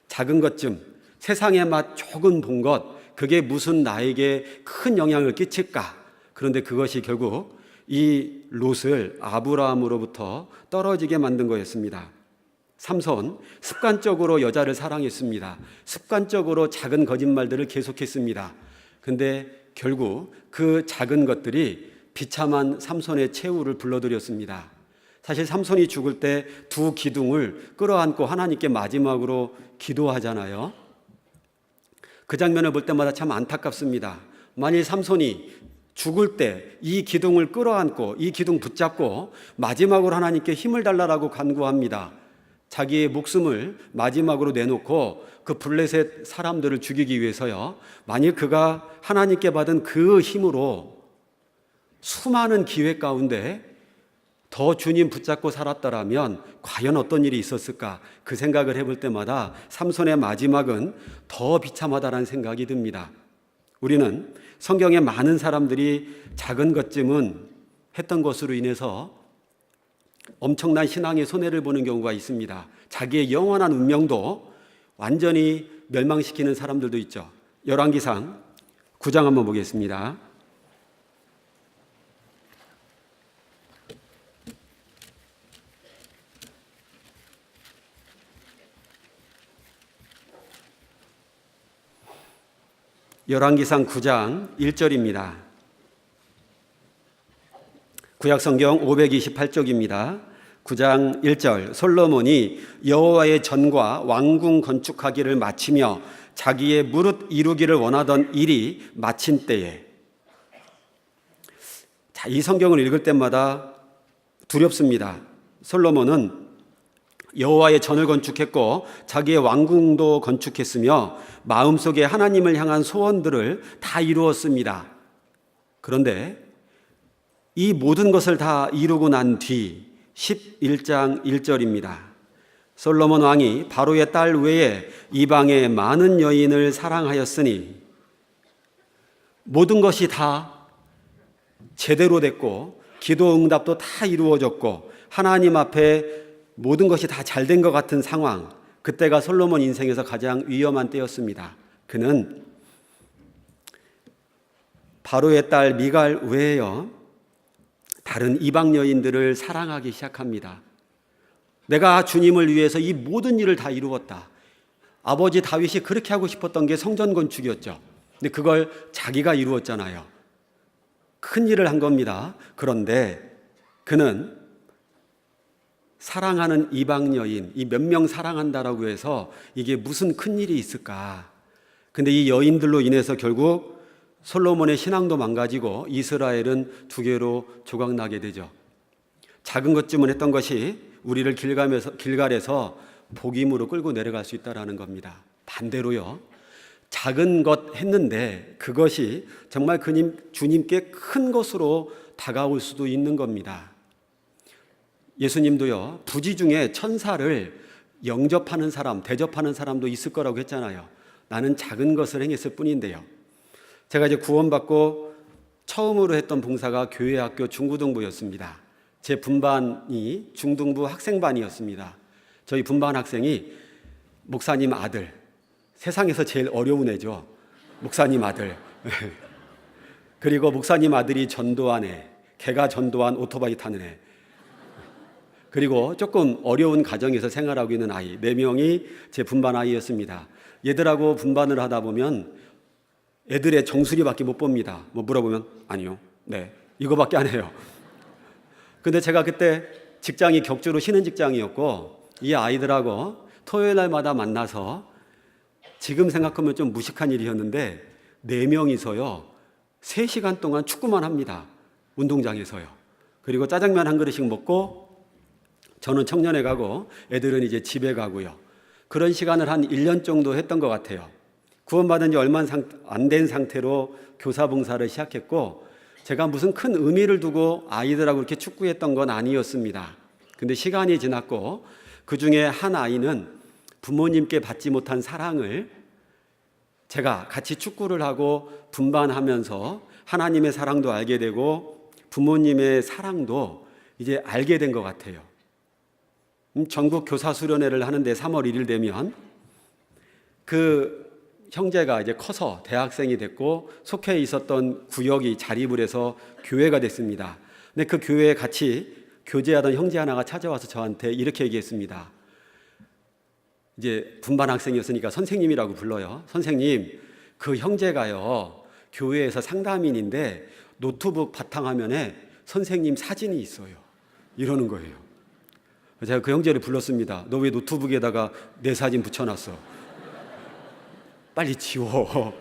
작은 것쯤 세상의 맛 조금 본 것 그게 무슨 나에게 큰 영향을 끼칠까. 그런데 그것이 결국 이 롯을 아브라함으로부터 떨어지게 만든 거였습니다. 삼손 습관적으로 여자를 사랑했습니다. 습관적으로 작은 거짓말들을 계속했습니다. 근데 결국 그 작은 것들이 비참한 삼손의 최후를 불러들였습니다. 사실 삼손이 죽을 때 두 기둥을 끌어안고 하나님께 마지막으로 기도하잖아요. 그 장면을 볼 때마다 참 안타깝습니다. 만일 삼손이 죽을 때 이 기둥을 끌어안고 이 기둥 붙잡고 마지막으로 하나님께 힘을 달라라고 간구합니다. 자기의 목숨을 마지막으로 내놓고 그 블레셋 사람들을 죽이기 위해서요. 만일 그가 하나님께 받은 그 힘으로 수많은 기회 가운데 더 주님 붙잡고 살았더라면 과연 어떤 일이 있었을까? 그 생각을 해볼 때마다 삼손의 마지막은 더 비참하다는 생각이 듭니다. 우리는 성경에 많은 사람들이 작은 것쯤은 했던 것으로 인해서 엄청난 신앙의 손해를 보는 경우가 있습니다. 자기의 영원한 운명도 완전히 멸망시키는 사람들도 있죠. 열왕기상 9장 한번 보겠습니다. 열왕기상 9장 1절입니다. 구약성경 528쪽입니다. 9장 1절 솔로몬이 여호와의 전과 왕궁 건축하기를 마치며 자기의 무릇 이루기를 원하던 일이 마친 때에 이 성경을 읽을 때마다 두렵습니다. 솔로몬은 여호와의 전을 건축했고 자기의 왕궁도 건축했으며 마음속에 하나님을 향한 소원들을 다 이루었습니다. 그런데 이 모든 것을 다 이루고 난 뒤 11장 1절입니다. 솔로몬 왕이 바로의 딸 외에 이방의 많은 여인을 사랑하였으니 모든 것이 다 제대로 됐고 기도 응답도 다 이루어졌고 하나님 앞에 모든 것이 다 잘 된 것 같은 상황, 그때가 솔로몬 인생에서 가장 위험한 때였습니다. 그는 바로의 딸 미갈 외에요 다른 이방 여인들을 사랑하기 시작합니다. 내가 주님을 위해서 이 모든 일을 다 이루었다. 아버지 다윗이 그렇게 하고 싶었던 게 성전 건축이었죠. 근데 그걸 자기가 이루었잖아요. 큰 일을 한 겁니다. 그런데 그는 사랑하는 이방 여인, 이 몇 명 사랑한다라고 해서 이게 무슨 큰 일이 있을까? 근데 이 여인들로 인해서 결국 솔로몬의 신앙도 망가지고 이스라엘은 두 개로 조각나게 되죠. 작은 것쯤은 했던 것이 우리를 길갈에서 복임으로 끌고 내려갈 수 있다라는 겁니다. 반대로요, 작은 것 했는데 그것이 정말 주님께 큰 것으로 다가올 수도 있는 겁니다. 예수님도요, 부지 중에 천사를 영접하는 사람, 대접하는 사람도 있을 거라고 했잖아요. 나는 작은 것을 행했을 뿐인데요. 제가 이제 구원받고 처음으로 했던 봉사가 교회학교 중고등부였습니다. 제 분반이 중등부 학생반이었습니다. 저희 분반 학생이 목사님 아들, 세상에서 제일 어려운 애죠. 목사님 아들. 그리고 목사님 아들이 전도한 애, 걔가 전도한 오토바이 타는 애. 그리고 조금 어려운 가정에서 생활하고 있는 아이 4명이 제 분반 아이였습니다. 얘들하고 분반을 하다 보면 애들의 정수리밖에 못 봅니다. 뭐 물어보면 아니요, 네, 이거밖에 안 해요. 근데 제가 그때 직장이 격주로 쉬는 직장이었고 이 아이들하고 토요일 날마다 만나서 지금 생각하면 좀 무식한 일이었는데 4명이서요 3시간 동안 축구만 합니다. 운동장에서요. 그리고 짜장면 한 그릇씩 먹고 저는 청년회 가고 애들은 이제 집에 가고요. 그런 시간을 한 1년 정도 했던 것 같아요. 구원받은 지 얼마 안 된 상태로 교사 봉사를 시작했고 제가 무슨 큰 의미를 두고 아이들하고 이렇게 축구했던 건 아니었습니다. 근데 시간이 지났고 그 중에 한 아이는 부모님께 받지 못한 사랑을 제가 같이 축구를 하고 분반하면서 하나님의 사랑도 알게 되고 부모님의 사랑도 이제 알게 된 것 같아요. 전국 교사 수련회를 하는데 3월 1일 되면 그 형제가 이제 커서 대학생이 됐고 속해 있었던 구역이 자립을 해서 교회가 됐습니다. 근데 그 교회에 같이 교제하던 형제 하나가 찾아와서 저한테 이렇게 얘기했습니다. 이제 분반 학생이었으니까 선생님이라고 불러요. 선생님, 그 형제가요 교회에서 상담인인데 노트북 바탕화면에 선생님 사진이 있어요. 이러는 거예요. 제가 그 형제를 불렀습니다. 너 왜 노트북에다가 내 사진 붙여놨어? 빨리 지워.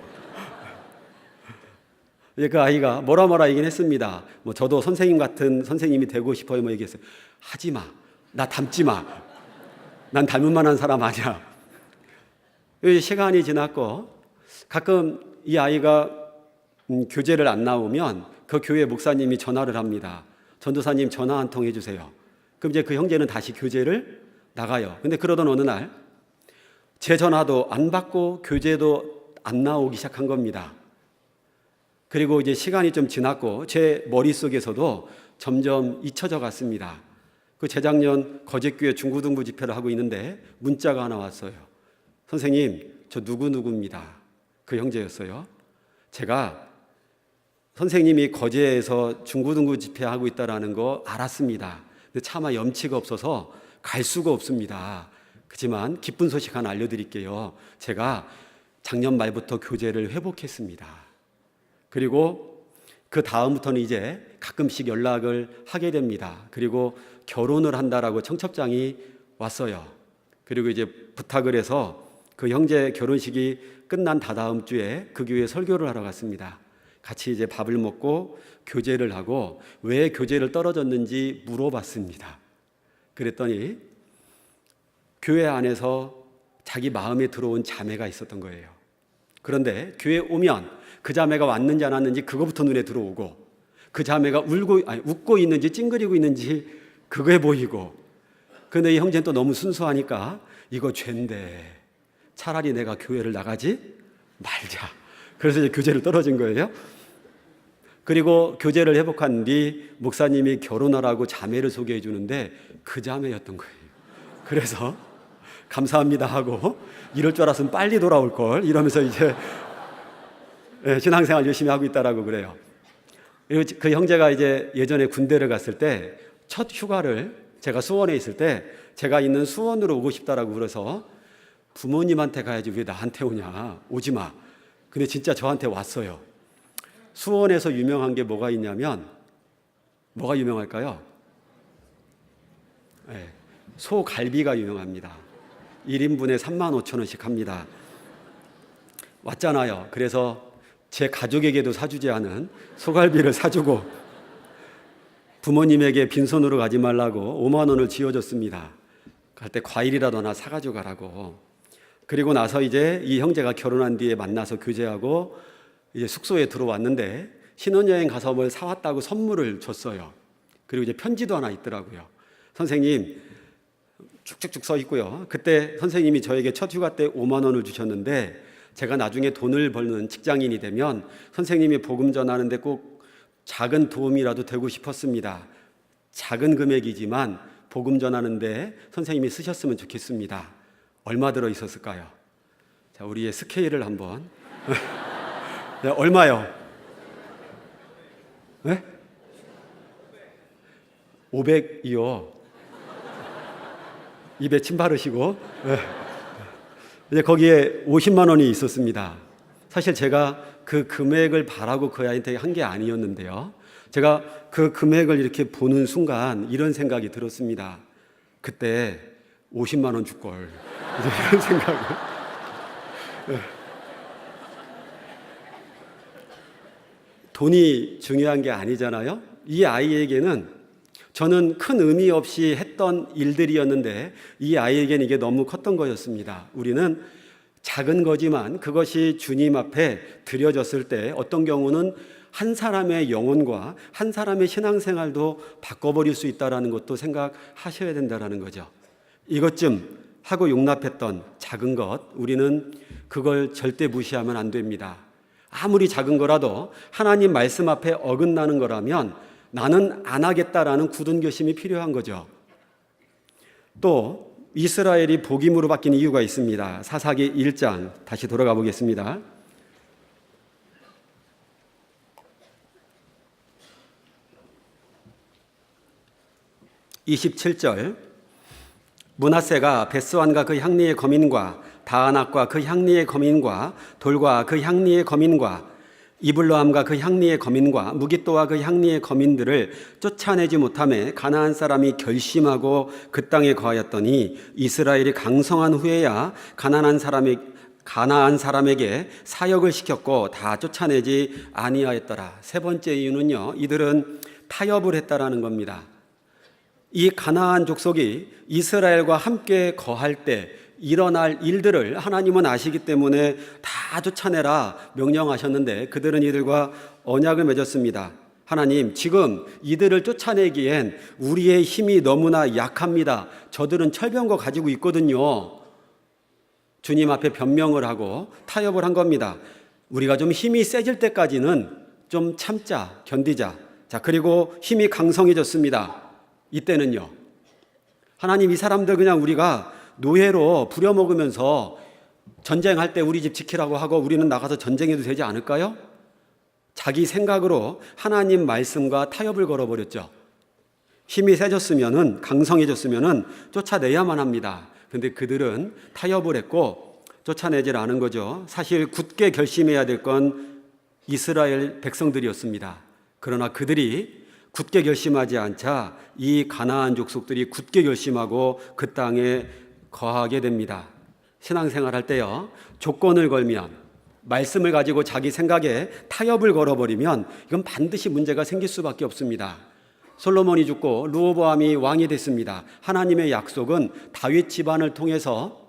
그 아이가 뭐라 얘기는 했습니다. 뭐 저도 선생님 같은 선생님이 되고 싶어요. 뭐 얘기했어요. 하지 마. 나 닮지 마. 난 닮을 만한 사람 아니야. 시간이 지났고 가끔 이 아이가 교제를 안 나오면 그 교회 목사님이 전화를 합니다. 전도사님 전화 한 통 해주세요. 그럼 이제 그 형제는 다시 교제를 나가요. 근데 그러던 어느 날 제 전화도 안 받고 교제도 안 나오기 시작한 겁니다. 그리고 이제 시간이 좀 지났고 제 머릿속에서도 점점 잊혀져 갔습니다. 그 재작년 거제교회 중고등부 집회를 하고 있는데 문자가 하나 왔어요. 선생님, 저 누구누구입니다. 그 형제였어요. 제가 선생님이 거제에서 중고등부 집회하고 있다는 거 알았습니다. 근데 차마 염치가 없어서 갈 수가 없습니다. 그렇지만 기쁜 소식 하나 알려드릴게요. 제가 작년 말부터 교제를 회복했습니다. 그리고 그 다음부터는 이제 가끔씩 연락을 하게 됩니다. 그리고 결혼을 한다라고 청첩장이 왔어요. 그리고 이제 부탁을 해서 그 형제 결혼식이 끝난 다다음 주에 그 교회에 설교를 하러 갔습니다. 같이 이제 밥을 먹고 교제를 하고 왜 교제를 떨어졌는지 물어봤습니다. 그랬더니 교회 안에서 자기 마음에 들어온 자매가 있었던 거예요. 그런데 교회에 오면 그 자매가 왔는지 안 왔는지 그거부터 눈에 들어오고 그 자매가 웃고 있는지 찡그리고 있는지 그거에 보이고 그런데 이 형제는 또 너무 순수하니까 이거 죄인데 차라리 내가 교회를 나가지 말자. 그래서 이제 교제를 떨어진 거예요. 그리고 교제를 회복한 뒤 목사님이 결혼하라고 자매를 소개해 주는데 그 자매였던 거예요. 그래서 감사합니다 하고 이럴 줄 알았으면 빨리 돌아올 걸 이러면서 이제 신앙생활 열심히 하고 있다라고 그래요. 그리고 그 형제가 이제 예전에 군대를 갔을 때 첫 휴가를 제가 수원에 있을 때 제가 있는 수원으로 오고 싶다라고 그래서 부모님한테 가야지 왜 나한테 오냐, 오지 마. 근데 진짜 저한테 왔어요. 수원에서 유명한 게 뭐가 있냐면 뭐가 유명할까요? 네, 소갈비가 유명합니다. 1인분에 35,000원씩 합니다. 왔잖아요. 그래서 제 가족에게도 사주지 않은 소갈비를 사주고 부모님에게 빈손으로 가지 말라고 5만 원을 쥐어줬습니다. 갈 때 과일이라도 하나 사가지고 가라고. 그리고 나서 이제 이 형제가 결혼한 뒤에 만나서 교제하고 이제 숙소에 들어왔는데 신혼여행 가서 뭘 사왔다고 선물을 줬어요. 그리고 이제 편지도 하나 있더라고요. 선생님, 쭉쭉쭉 써 있고요. 그때 선생님이 저에게 첫 휴가 때 5만 원을 주셨는데 제가 나중에 돈을 벌는 직장인이 되면 선생님이 복음 전하는데 꼭 작은 도움이라도 되고 싶었습니다. 작은 금액이지만 복음 전하는데 선생님이 쓰셨으면 좋겠습니다. 얼마 들어 있었을까요? 자, 우리의 스케일을 한번. 네, 얼마요? 네? 500이요. 입에 침 바르시고. 네. 이제 거기에 50만 원이 있었습니다. 사실 제가 그 금액을 바라고 그 아이한테 한 게 아니었는데요. 제가 그 금액을 이렇게 보는 순간 이런 생각이 들었습니다. 그때 50만 원 줄 걸. 이런 생각을. 돈이 중요한 게 아니잖아요. 이 아이에게는 저는 큰 의미 없이 했던 일들이었는데 이 아이에게는 이게 너무 컸던 거였습니다. 우리는 작은 거지만 그것이 주님 앞에 드려졌을 때 어떤 경우는 한 사람의 영혼과 한 사람의 신앙생활도 바꿔버릴 수 있다는 것도 생각하셔야 된다는 거죠. 이것 좀 하고 용납했던 작은 것, 우리는 그걸 절대 무시하면 안 됩니다. 아무리 작은 거라도 하나님 말씀 앞에 어긋나는 거라면 나는 안 하겠다라는 굳은 결심이 필요한 거죠. 또 이스라엘이 복임으로 바뀐 이유가 있습니다. 사사기 1장 다시 돌아가 보겠습니다. 27절, 므낫세가 벳스완과 그 향리의 거민과 다아낙과 그 향리의 거민과 돌과 그 향리의 거민과 이블로함과 그 향리의 거민과 무깃도와 그 향리의 거민들을 쫓아내지 못하며 가나안 사람이 결심하고 그 땅에 거하였더니 이스라엘이 강성한 후에야 가나안 사람에게 사역을 시켰고 다 쫓아내지 아니하였더라. 세 번째 이유는요, 이들은 타협을 했다라는 겁니다. 이 가나안 족속이 이스라엘과 함께 거할 때 일어날 일들을 하나님은 아시기 때문에 다 쫓아내라 명령하셨는데 그들은 이들과 언약을 맺었습니다. 하나님, 지금 이들을 쫓아내기엔 우리의 힘이 너무나 약합니다. 저들은 철병거 가지고 있거든요. 주님 앞에 변명을 하고 타협을 한 겁니다. 우리가 좀 힘이 세질 때까지는 좀 참자, 견디자. 자, 그리고 힘이 강성해졌습니다. 이때는요, 하나님, 이 사람들 그냥 우리가 노예로 부려먹으면서 전쟁할 때 우리 집 지키라고 하고 우리는 나가서 전쟁해도 되지 않을까요? 자기 생각으로 하나님 말씀과 타협을 걸어버렸죠. 힘이 세졌으면은, 강성해졌으면은 쫓아내야만 합니다. 근데 그들은 타협을 했고 쫓아내질 않은 거죠. 사실 굳게 결심해야 될 건 이스라엘 백성들이었습니다. 그러나 그들이 굳게 결심하지 않자 이 가나안 족속들이 굳게 결심하고 그 땅에 거하게 됩니다. 신앙생활 할 때요, 조건을 걸면, 말씀을 가지고 자기 생각에 타협을 걸어버리면 이건 반드시 문제가 생길 수밖에 없습니다. 솔로몬이 죽고 르호보암이 왕이 됐습니다. 하나님의 약속은 다윗 집안을 통해서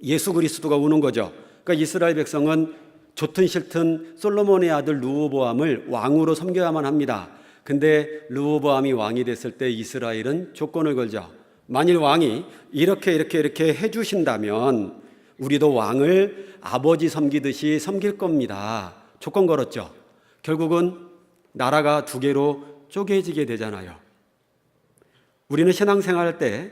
예수 그리스도가 오는 거죠. 그러니까 이스라엘 백성은 좋든 싫든 솔로몬의 아들 르호보암을 왕으로 섬겨야만 합니다. 근데 르호보암이 왕이 됐을 때 이스라엘은 조건을 걸죠. 만일 왕이 이렇게 해주신다면 우리도 왕을 아버지 섬기듯이 섬길 겁니다. 조건 걸었죠. 결국은 나라가 두 개로 쪼개지게 되잖아요. 우리는 신앙생활할 때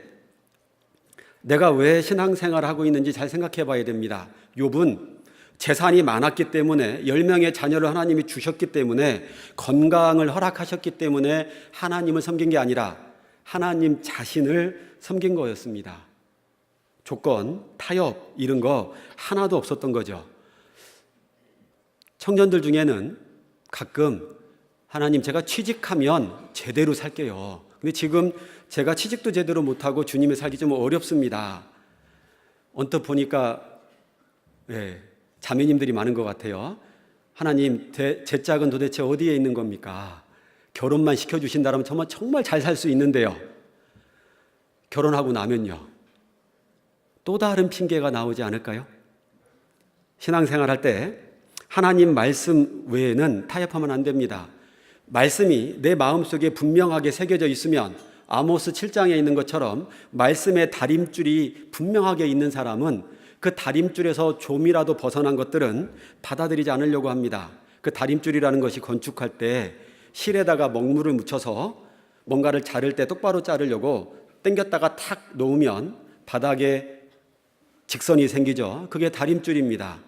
내가 왜 신앙생활을 하고 있는지 잘 생각해 봐야 됩니다. 욥은 재산이 많았기 때문에 10명의 자녀를 하나님이 주셨기 때문에 건강을 허락하셨기 때문에 하나님을 섬긴 게 아니라 하나님 자신을 섬긴 거였습니다. 조건, 타협 이런 거 하나도 없었던 거죠. 청년들 중에는 가끔 하나님, 제가 취직하면 제대로 살게요. 근데 지금 제가 취직도 제대로 못하고 주님의 살기 좀 어렵습니다. 언뜻 보니까 자매님들이 많은 것 같아요. 하나님, 제 짝은 도대체 어디에 있는 겁니까? 결혼만 시켜주신다면 정말 잘 살 수 있는데요. 결혼하고 나면요, 또 다른 핑계가 나오지 않을까요? 신앙생활할 때 하나님 말씀 외에는 타협하면 안 됩니다. 말씀이 내 마음속에 분명하게 새겨져 있으면 아모스 7장에 있는 것처럼 말씀의 다림줄이 분명하게 있는 사람은 그 다림줄에서 좀이라도 벗어난 것들은 받아들이지 않으려고 합니다. 그 다림줄이라는 것이 건축할 때 실에다가 먹물을 묻혀서 뭔가를 자를 때 똑바로 자르려고 당겼다가 탁 놓으면 바닥에 직선이 생기죠. 그게 다림줄입니다.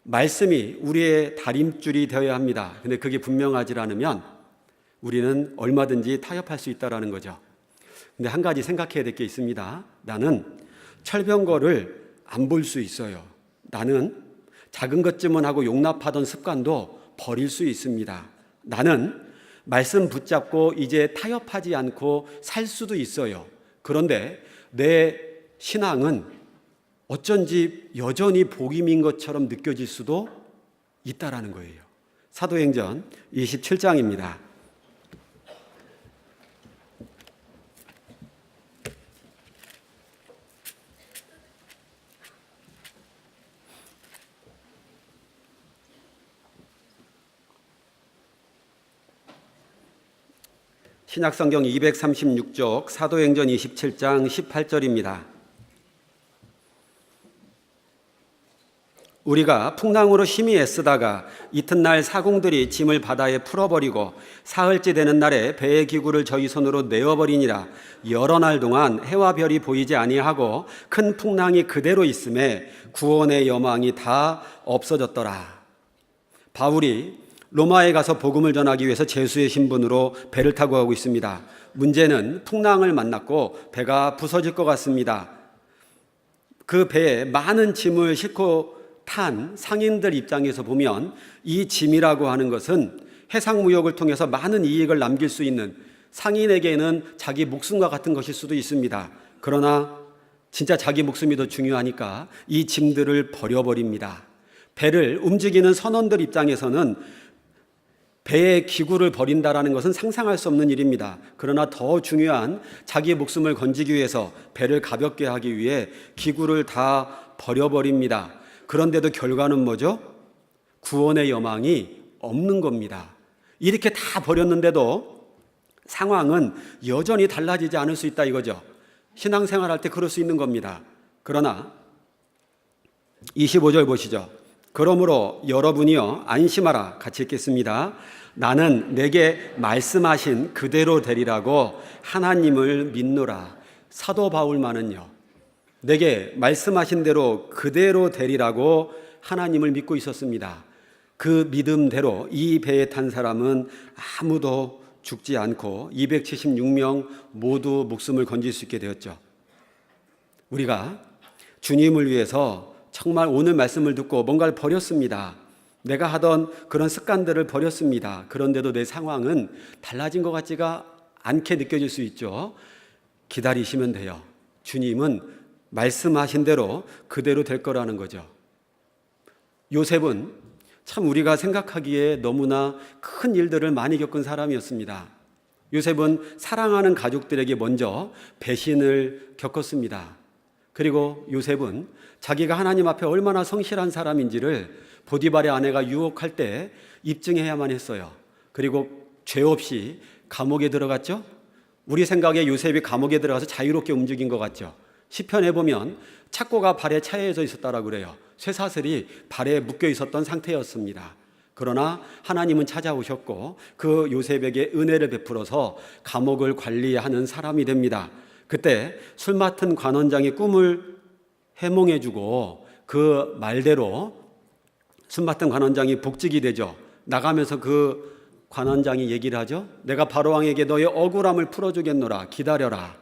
말씀이 우리의 다림줄이 되어야 합니다. 근데 그게 분명하지 않으면 우리는 얼마든지 타협할 수 있다는 거죠. 근데 한 가지 생각해야 될 게 있습니다. 나는 철병거를 안 볼 수 있어요. 나는 작은 것쯤은 하고 용납하던 습관도 버릴 수 있습니다. 나는 말씀 붙잡고 이제 타협하지 않고 살 수도 있어요. 그런데 내 신앙은 어쩐지 여전히 복임인 것처럼 느껴질 수도 있다라는 거예요. 사도행전 27장입니다. 신약성경 236쪽 사도행전 27장 18절입니다. 우리가 풍랑으로 심히 애쓰다가 이튿날 사공들이 짐을 바다에 풀어버리고 사흘째 되는 날에 배의 기구를 저희 손으로 내어버리니라. 여러 날 동안 해와 별이 보이지 아니하고 큰 풍랑이 그대로 있음에 구원의 여망이 다 없어졌더라. 바울이 로마에 가서 복음을 전하기 위해서 제수의 신분으로 배를 타고 가고 있습니다. 문제는 풍랑을 만났고 배가 부서질 것 같습니다. 그 배에 많은 짐을 싣고 탄 상인들 입장에서 보면 이 짐이라고 하는 것은 해상무역을 통해서 많은 이익을 남길 수 있는, 상인에게는 자기 목숨과 같은 것일 수도 있습니다. 그러나 진짜 자기 목숨이 더 중요하니까 이 짐들을 버려버립니다. 배를 움직이는 선원들 입장에서는 배의 기구를 버린다라는 것은 상상할 수 없는 일입니다. 그러나 더 중요한 자기의 목숨을 건지기 위해서 배를 가볍게 하기 위해 기구를 다 버려버립니다. 그런데도 결과는 뭐죠? 구원의 여망이 없는 겁니다. 이렇게 다 버렸는데도 상황은 여전히 달라지지 않을 수 있다 이거죠. 신앙생활할 때 그럴 수 있는 겁니다. 그러나 25절 보시죠. 그러므로 여러분이여 안심하라. 같이 읽겠습니다. 나는 내게 말씀하신 그대로 되리라고 하나님을 믿노라. 사도 바울만은요, 내게 말씀하신 대로 그대로 되리라고 하나님을 믿고 있었습니다. 그 믿음대로 이 배에 탄 사람은 아무도 죽지 않고 276명 모두 목숨을 건질 수 있게 되었죠. 우리가 주님을 위해서 정말 오늘 말씀을 듣고 뭔가를 버렸습니다. 내가 하던 그런 습관들을 버렸습니다. 그런데도 내 상황은 달라진 것 같지가 않게 느껴질 수 있죠. 기다리시면 돼요. 주님은 말씀하신 대로 그대로 될 거라는 거죠. 요셉은 참 우리가 생각하기에 너무나 큰 일들을 많이 겪은 사람이었습니다. 요셉은 사랑하는 가족들에게 먼저 배신을 겪었습니다. 그리고 요셉은 자기가 하나님 앞에 얼마나 성실한 사람인지를 보디발의 아내가 유혹할 때 입증해야만 했어요. 그리고 죄 없이 감옥에 들어갔죠. 우리 생각에 요셉이 감옥에 들어가서 자유롭게 움직인 것 같죠. 시편에 보면 착고가 발에 차여져 있었다라고 그래요. 쇠사슬이 발에 묶여 있었던 상태였습니다. 그러나 하나님은 찾아오셨고 그 요셉에게 은혜를 베풀어서 감옥을 관리하는 사람이 됩니다. 그때 술 맡은 관원장이 꿈을 해몽해주고 그 말대로 술 맡은 관원장이 복직이 되죠. 나가면서 그 관원장이 얘기를 하죠. 내가 바로왕에게 너의 억울함을 풀어주겠노라. 기다려라.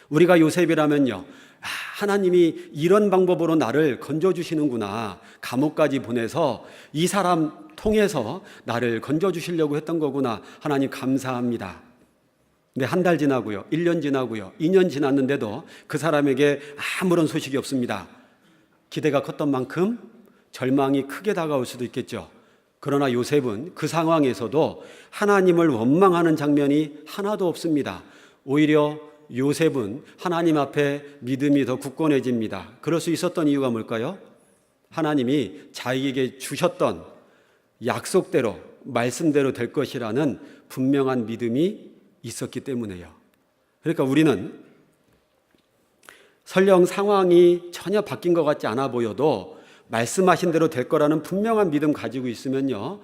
우리가 요셉이라면요, 하나님이 이런 방법으로 나를 건져주시는구나. 감옥까지 보내서 이 사람 통해서 나를 건져주시려고 했던 거구나. 하나님 감사합니다. 근데 한 달 지나고요, 1년 지나고요, 2년 지났는데도 그 사람에게 아무런 소식이 없습니다. 기대가 컸던 만큼 절망이 크게 다가올 수도 있겠죠. 그러나 요셉은 그 상황에서도 하나님을 원망하는 장면이 하나도 없습니다. 오히려 요셉은 하나님 앞에 믿음이 더 굳건해집니다. 그럴 수 있었던 이유가 뭘까요? 하나님이 자기에게 주셨던 약속대로, 말씀대로 될 것이라는 분명한 믿음이 있었기 때문에요. 그러니까 우리는 설령 상황이 전혀 바뀐 것 같지 않아 보여도 말씀하신 대로 될 거라는 분명한 믿음 가지고 있으면요,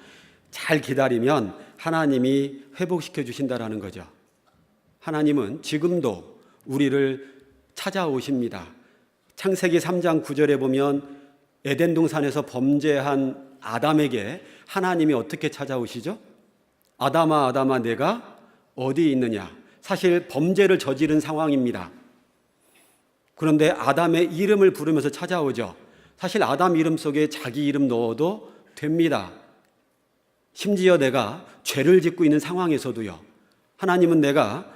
잘 기다리면 하나님이 회복시켜 주신다라는 거죠. 하나님은 지금도 우리를 찾아오십니다. 창세기 3장 9절에 보면 에덴 동산에서 범죄한 아담에게 하나님이 어떻게 찾아오시죠? 아담아, 아담아, 내가 어디 있느냐? 사실 범죄를 저지른 상황입니다. 그런데 아담의 이름을 부르면서 찾아오죠. 사실 아담 이름 속에 자기 이름 넣어도 됩니다. 심지어 내가 죄를 짓고 있는 상황에서도요. 하나님은 내가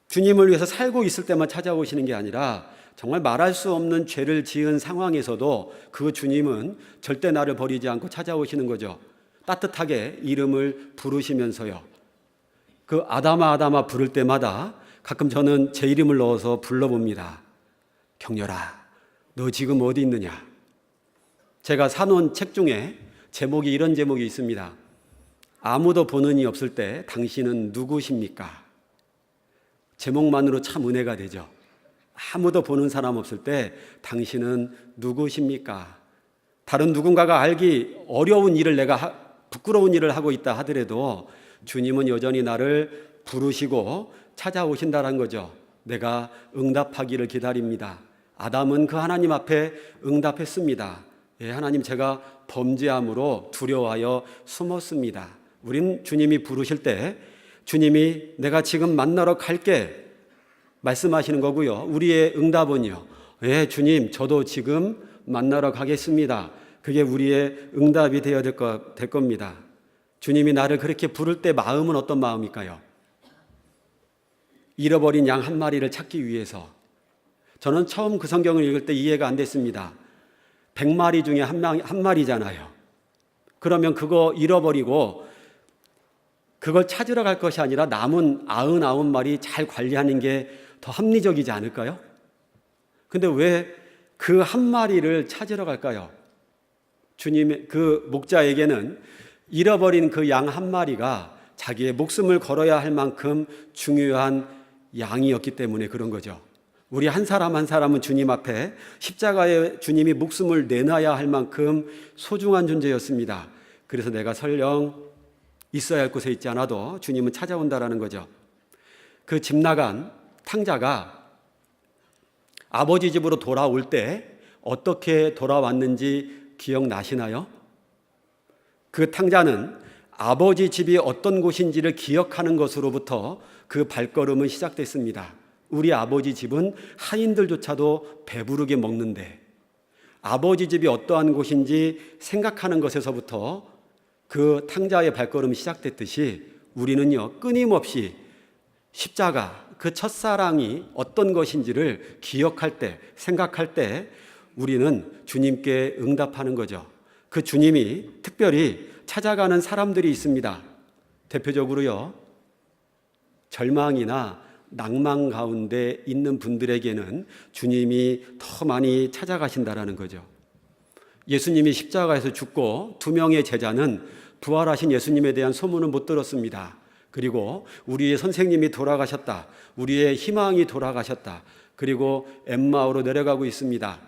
주님을 위해서 살고 있을 때만 찾아오시는 게 아니라 정말 말할 수 없는 죄를 지은 상황에서도 그 주님은 절대 나를 버리지 않고 찾아오시는 거죠. 따뜻하게 이름을 부르시면서요. 그 아담아 아담아 부를 때마다 가끔 저는 제 이름을 넣어서 불러봅니다. 경렬아, 너 지금 어디 있느냐? 제가 사놓은 책 중에 제목이 이런 제목이 있습니다. 아무도 보는 이 없을 때 당신은 누구십니까? 제목만으로 참 은혜가 되죠. 아무도 보는 사람 없을 때 당신은 누구십니까? 다른 누군가가 알기 어려운 일을 내가 부끄러운 일을 하고 있다 하더라도 주님은 여전히 나를 부르시고 찾아오신다는 거죠. 내가 응답하기를 기다립니다. 아담은 그 하나님 앞에 응답했습니다. 예, 하나님, 제가 범죄함으로 두려워하여 숨었습니다. 우린 주님이 부르실 때 주님이 내가 지금 만나러 갈게 말씀하시는 거고요. 우리의 응답은요, 예, 주님, 저도 지금 만나러 가겠습니다. 그게 우리의 응답이 되어야 될 겁니다. 주님이 나를 그렇게 부를 때 마음은 어떤 마음일까요? 잃어버린 양 한 마리를 찾기 위해서. 저는 처음 그 성경을 읽을 때 이해가 안 됐습니다. 100마리 중에 한 마리잖아요. 그러면 그거 잃어버리고 그걸 찾으러 갈 것이 아니라 남은 99마리 잘 관리하는 게 더 합리적이지 않을까요? 근데 왜 그 한 마리를 찾으러 갈까요? 주님의 그 목자에게는 잃어버린 그 양 한 마리가 자기의 목숨을 걸어야 할 만큼 중요한 양이었기 때문에 그런 거죠. 우리 한 사람 한 사람은 주님 앞에 십자가에 주님이 목숨을 내놔야 할 만큼 소중한 존재였습니다. 그래서 내가 설령 있어야 할 곳에 있지 않아도 주님은 찾아온다라는 거죠. 그 집 나간 탕자가 아버지 집으로 돌아올 때 어떻게 돌아왔는지 기억나시나요? 그 탕자는 아버지 집이 어떤 곳인지를 기억하는 것으로부터 그 발걸음은 시작됐습니다. 우리 아버지 집은 하인들조차도 배부르게 먹는데 아버지 집이 어떠한 곳인지 생각하는 것에서부터 그 탕자의 발걸음이 시작됐듯이 우리는요, 끊임없이 십자가, 그 첫사랑이 어떤 것인지를 기억할 때, 생각할 때 우리는 주님께 응답하는 거죠. 그 주님이 특별히 찾아가는 사람들이 있습니다. 대표적으로요, 절망이나 낭만 가운데 있는 분들에게는 주님이 더 많이 찾아가신다라는 거죠. 예수님이 십자가에서 죽고 2명의 제자는 부활하신 예수님에 대한 소문은 못 들었습니다. 그리고 우리의 선생님이 돌아가셨다. 우리의 희망이 돌아가셨다. 그리고 엠마오로 내려가고 있습니다.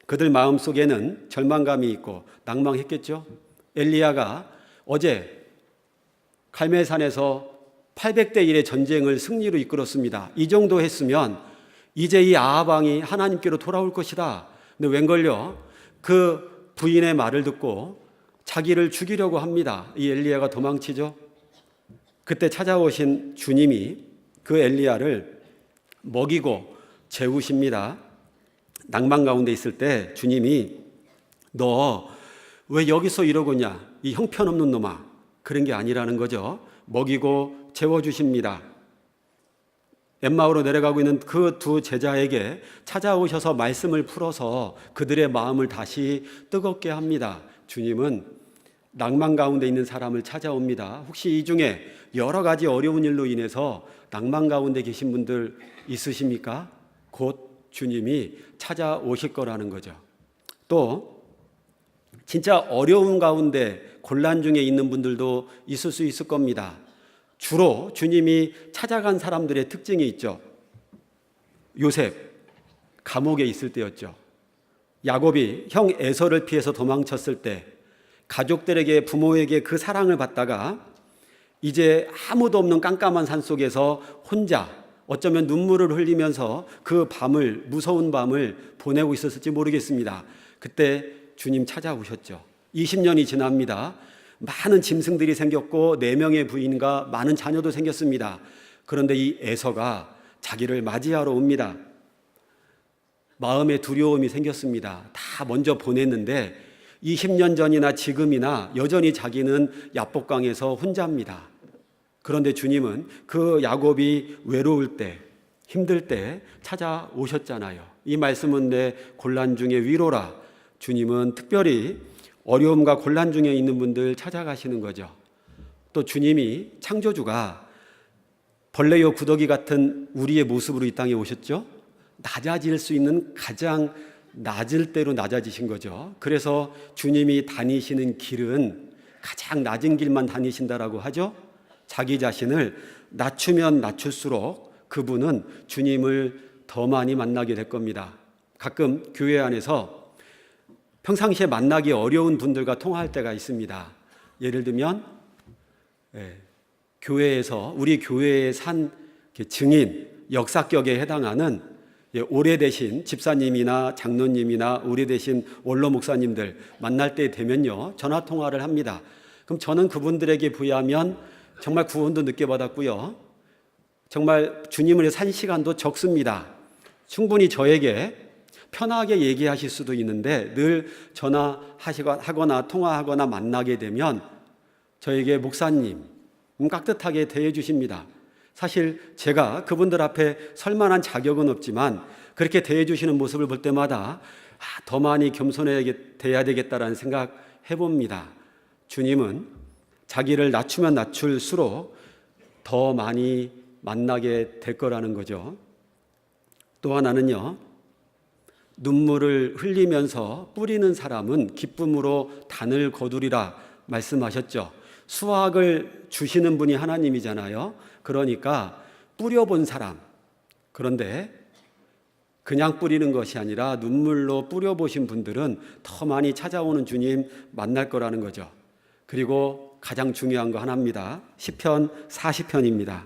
그들 마음속에는 절망감이 있고 낭망했겠죠. 엘리야가 어제 갈멜산에서 800대 1의 전쟁을 승리로 이끌었습니다. 이 정도 했으면 이제 이 아합 왕이 하나님께로 돌아올 것이다. 근데 웬걸요? 그 부인의 말을 듣고 자기를 죽이려고 합니다. 이 엘리야가 도망치죠. 그때 찾아오신 주님이 그 엘리야를 먹이고 재우십니다. 낭만 가운데 있을 때 주님이 너 왜 여기서 이러고냐? 이 형편없는 놈아. 그런 게 아니라는 거죠. 먹이고 재워주십니다. 엠마오로 내려가고 있는 그 2 제자에게 찾아오셔서 말씀을 풀어서 그들의 마음을 다시 뜨겁게 합니다. 주님은 낭만 가운데 있는 사람을 찾아옵니다. 혹시 이 중에 여러 가지 어려운 일로 인해서 낭만 가운데 계신 분들 있으십니까? 곧 주님이 찾아오실 거라는 거죠. 또 진짜 어려운 가운데 곤란 중에 있는 분들도 있을 수 있을 겁니다. 주로 주님이 찾아간 사람들의 특징이 있죠. 요셉, 감옥에 있을 때였죠. 야곱이 형 에서를 피해서 도망쳤을 때 가족들에게, 부모에게 그 사랑을 받다가 이제 아무도 없는 깜깜한 산속에서 혼자 어쩌면 눈물을 흘리면서 그 밤을, 무서운 밤을 보내고 있었을지 모르겠습니다. 그때 주님 찾아오셨죠. 20년이 지납니다. 많은 짐승들이 생겼고 4명의 부인과 많은 자녀도 생겼습니다. 그런데 이 에서가 자기를 맞이하러 옵니다. 마음에 두려움이 생겼습니다. 다 먼저 보냈는데 20년 전이나 지금이나 여전히 자기는 야복강에서 혼자입니다. 그런데 주님은 그 야곱이 외로울 때, 힘들 때 찾아오셨잖아요. 이 말씀은 내 곤란 중에 위로라. 주님은 특별히 어려움과 곤란 중에 있는 분들 찾아가시는 거죠. 또 주님이, 창조주가 벌레요 구더기 같은 우리의 모습으로 이 땅에 오셨죠. 낮아질 수 있는 가장 낮을 대로 낮아지신 거죠. 그래서 주님이 다니시는 길은 가장 낮은 길만 다니신다라고 하죠. 자기 자신을 낮추면 낮출수록 그분은 주님을 더 많이 만나게 될 겁니다. 가끔 교회 안에서 평상시에 만나기 어려운 분들과 통화할 때가 있습니다. 예를 들면 교회에서 우리 교회에 산 증인, 역사격에 해당하는 오래되신 집사님이나 장로님이나 오래되신 원로 목사님들 만날 때 되면요, 전화 통화를 합니다. 그럼 저는 그분들에게 비하면 정말 구원도 늦게 받았고요, 정말 주님을 위해 산 시간도 적습니다. 충분히 저에게 편하게 얘기하실 수도 있는데 늘 전화하거나 통화하거나 만나게 되면 저에게 목사님 깍듯하게 대해 주십니다. 사실 제가 그분들 앞에 설 만한 자격은 없지만 그렇게 대해 주시는 모습을 볼 때마다 더 많이 겸손해야 되겠다라는 생각 해봅니다. 주님은 자기를 낮추면 낮출수록 더 많이 만나게 될 거라는 거죠. 또 하나는요, 눈물을 흘리면서 뿌리는 사람은 기쁨으로 단을 거두리라 말씀하셨죠. 수확을 주시는 분이 하나님이잖아요. 그러니까 뿌려본 사람, 그런데 그냥 뿌리는 것이 아니라 눈물로 뿌려보신 분들은 더 많이 찾아오는 주님 만날 거라는 거죠. 그리고 가장 중요한 거 하나입니다. 시편 40편입니다.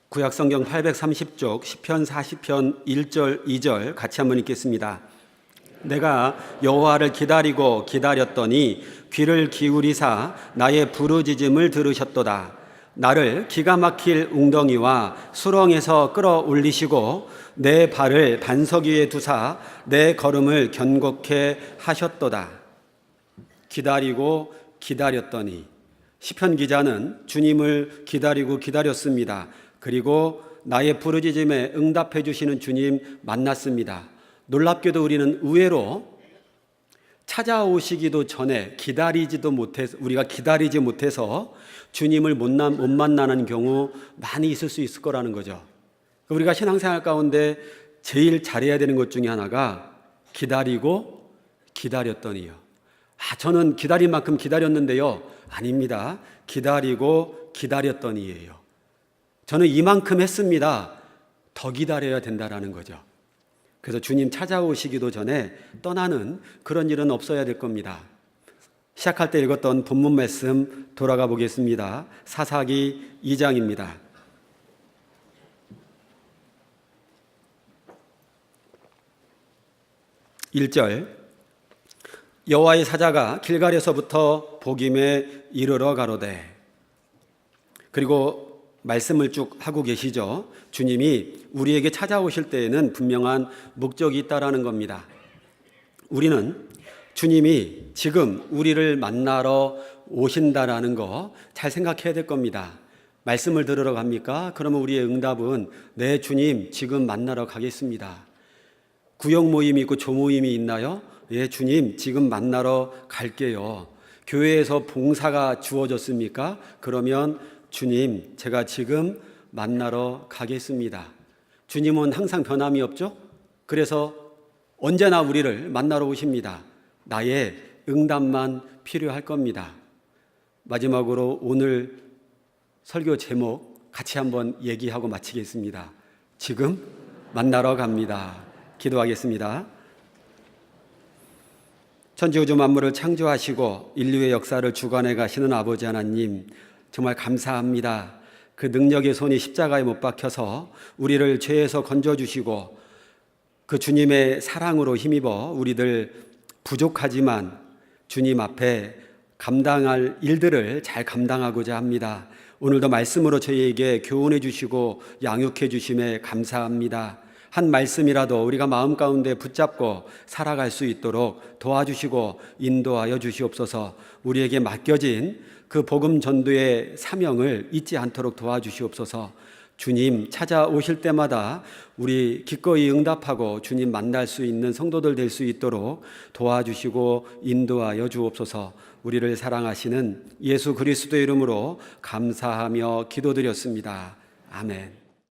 구약성경 830쪽 시편 40편 1절 2절 같이 한번 읽겠습니다. 내가 여호와를 기다리고 기다렸더니 귀를 기울이사 나의 부르짖음을 들으셨도다. 나를 기가 막힐 웅덩이와 수렁에서 끌어올리시고 내 발을 반석 위에 두사 내 걸음을 견고케 하셨도다. 기다리고 기다렸더니, 시편 기자는 주님을 기다리고 기다렸습니다. 그리고 나의 부르짖음에 응답해 주시는 주님 만났습니다. 놀랍게도 우리는 의외로 찾아오시기도 전에 우리가 기다리지 못해서 주님을 못 만나는 경우 많이 있을 수 있을 거라는 거죠. 우리가 신앙생활 가운데 제일 잘해야 되는 것 중에 하나가 기다리고 기다렸더니요. 저는 기다린 만큼 기다렸는데요. 아닙니다. 기다리고 기다렸더니예요. 저는 이만큼 했습니다. 더 기다려야 된다라는 거죠. 그래서 주님 찾아오시기도 전에 떠나는 그런 일은 없어야 될 겁니다. 시작할 때 읽었던 본문 말씀 돌아가 보겠습니다. 사사기 2장입니다. 1절, 여호와의 사자가 길갈에서부터 보김에 이르러 가로되, 그리고 말씀을 쭉 하고 계시죠. 주님이 우리에게 찾아오실 때에는 분명한 목적이 있다라는 겁니다. 우리는 주님이 지금 우리를 만나러 오신다라는 거 잘 생각해야 될 겁니다. 말씀을 들으러 갑니까? 그러면 우리의 응답은 네, 주님 지금 만나러 가겠습니다. 구역 모임이 있고 조모임이 있나요? 예, 주님 지금 만나러 갈게요. 교회에서 봉사가 주어졌습니까? 그러면 주님 제가 지금 만나러 가겠습니다. 주님은 항상 변함이 없죠? 그래서 언제나 우리를 만나러 오십니다. 나의 응답만 필요할 겁니다. 마지막으로 오늘 설교 제목 같이 한번 얘기하고 마치겠습니다. 지금 만나러 갑니다. 기도하겠습니다. 천지우주 만물을 창조하시고 인류의 역사를 주관해 가시는 아버지 하나님, 정말 감사합니다. 그 능력의 손이 십자가에 못 박혀서 우리를 죄에서 건져주시고 그 주님의 사랑으로 힘입어 우리들 부족하지만 주님 앞에 감당할 일들을 잘 감당하고자 합니다. 오늘도 말씀으로 저희에게 교훈해 주시고 양육해 주심에 감사합니다. 한 말씀이라도 우리가 마음 가운데 붙잡고 살아갈 수 있도록 도와주시고 인도하여 주시옵소서. 우리에게 맡겨진 그 복음 전도의 사명을 잊지 않도록 도와주시옵소서. 주님 찾아오실 때마다 우리 기꺼이 응답하고 주님 만날 수 있는 성도들 될 수 있도록 도와주시고 인도하여 주옵소서. 우리를 사랑하시는 예수 그리스도의 이름으로 감사하며 기도드렸습니다. 아멘.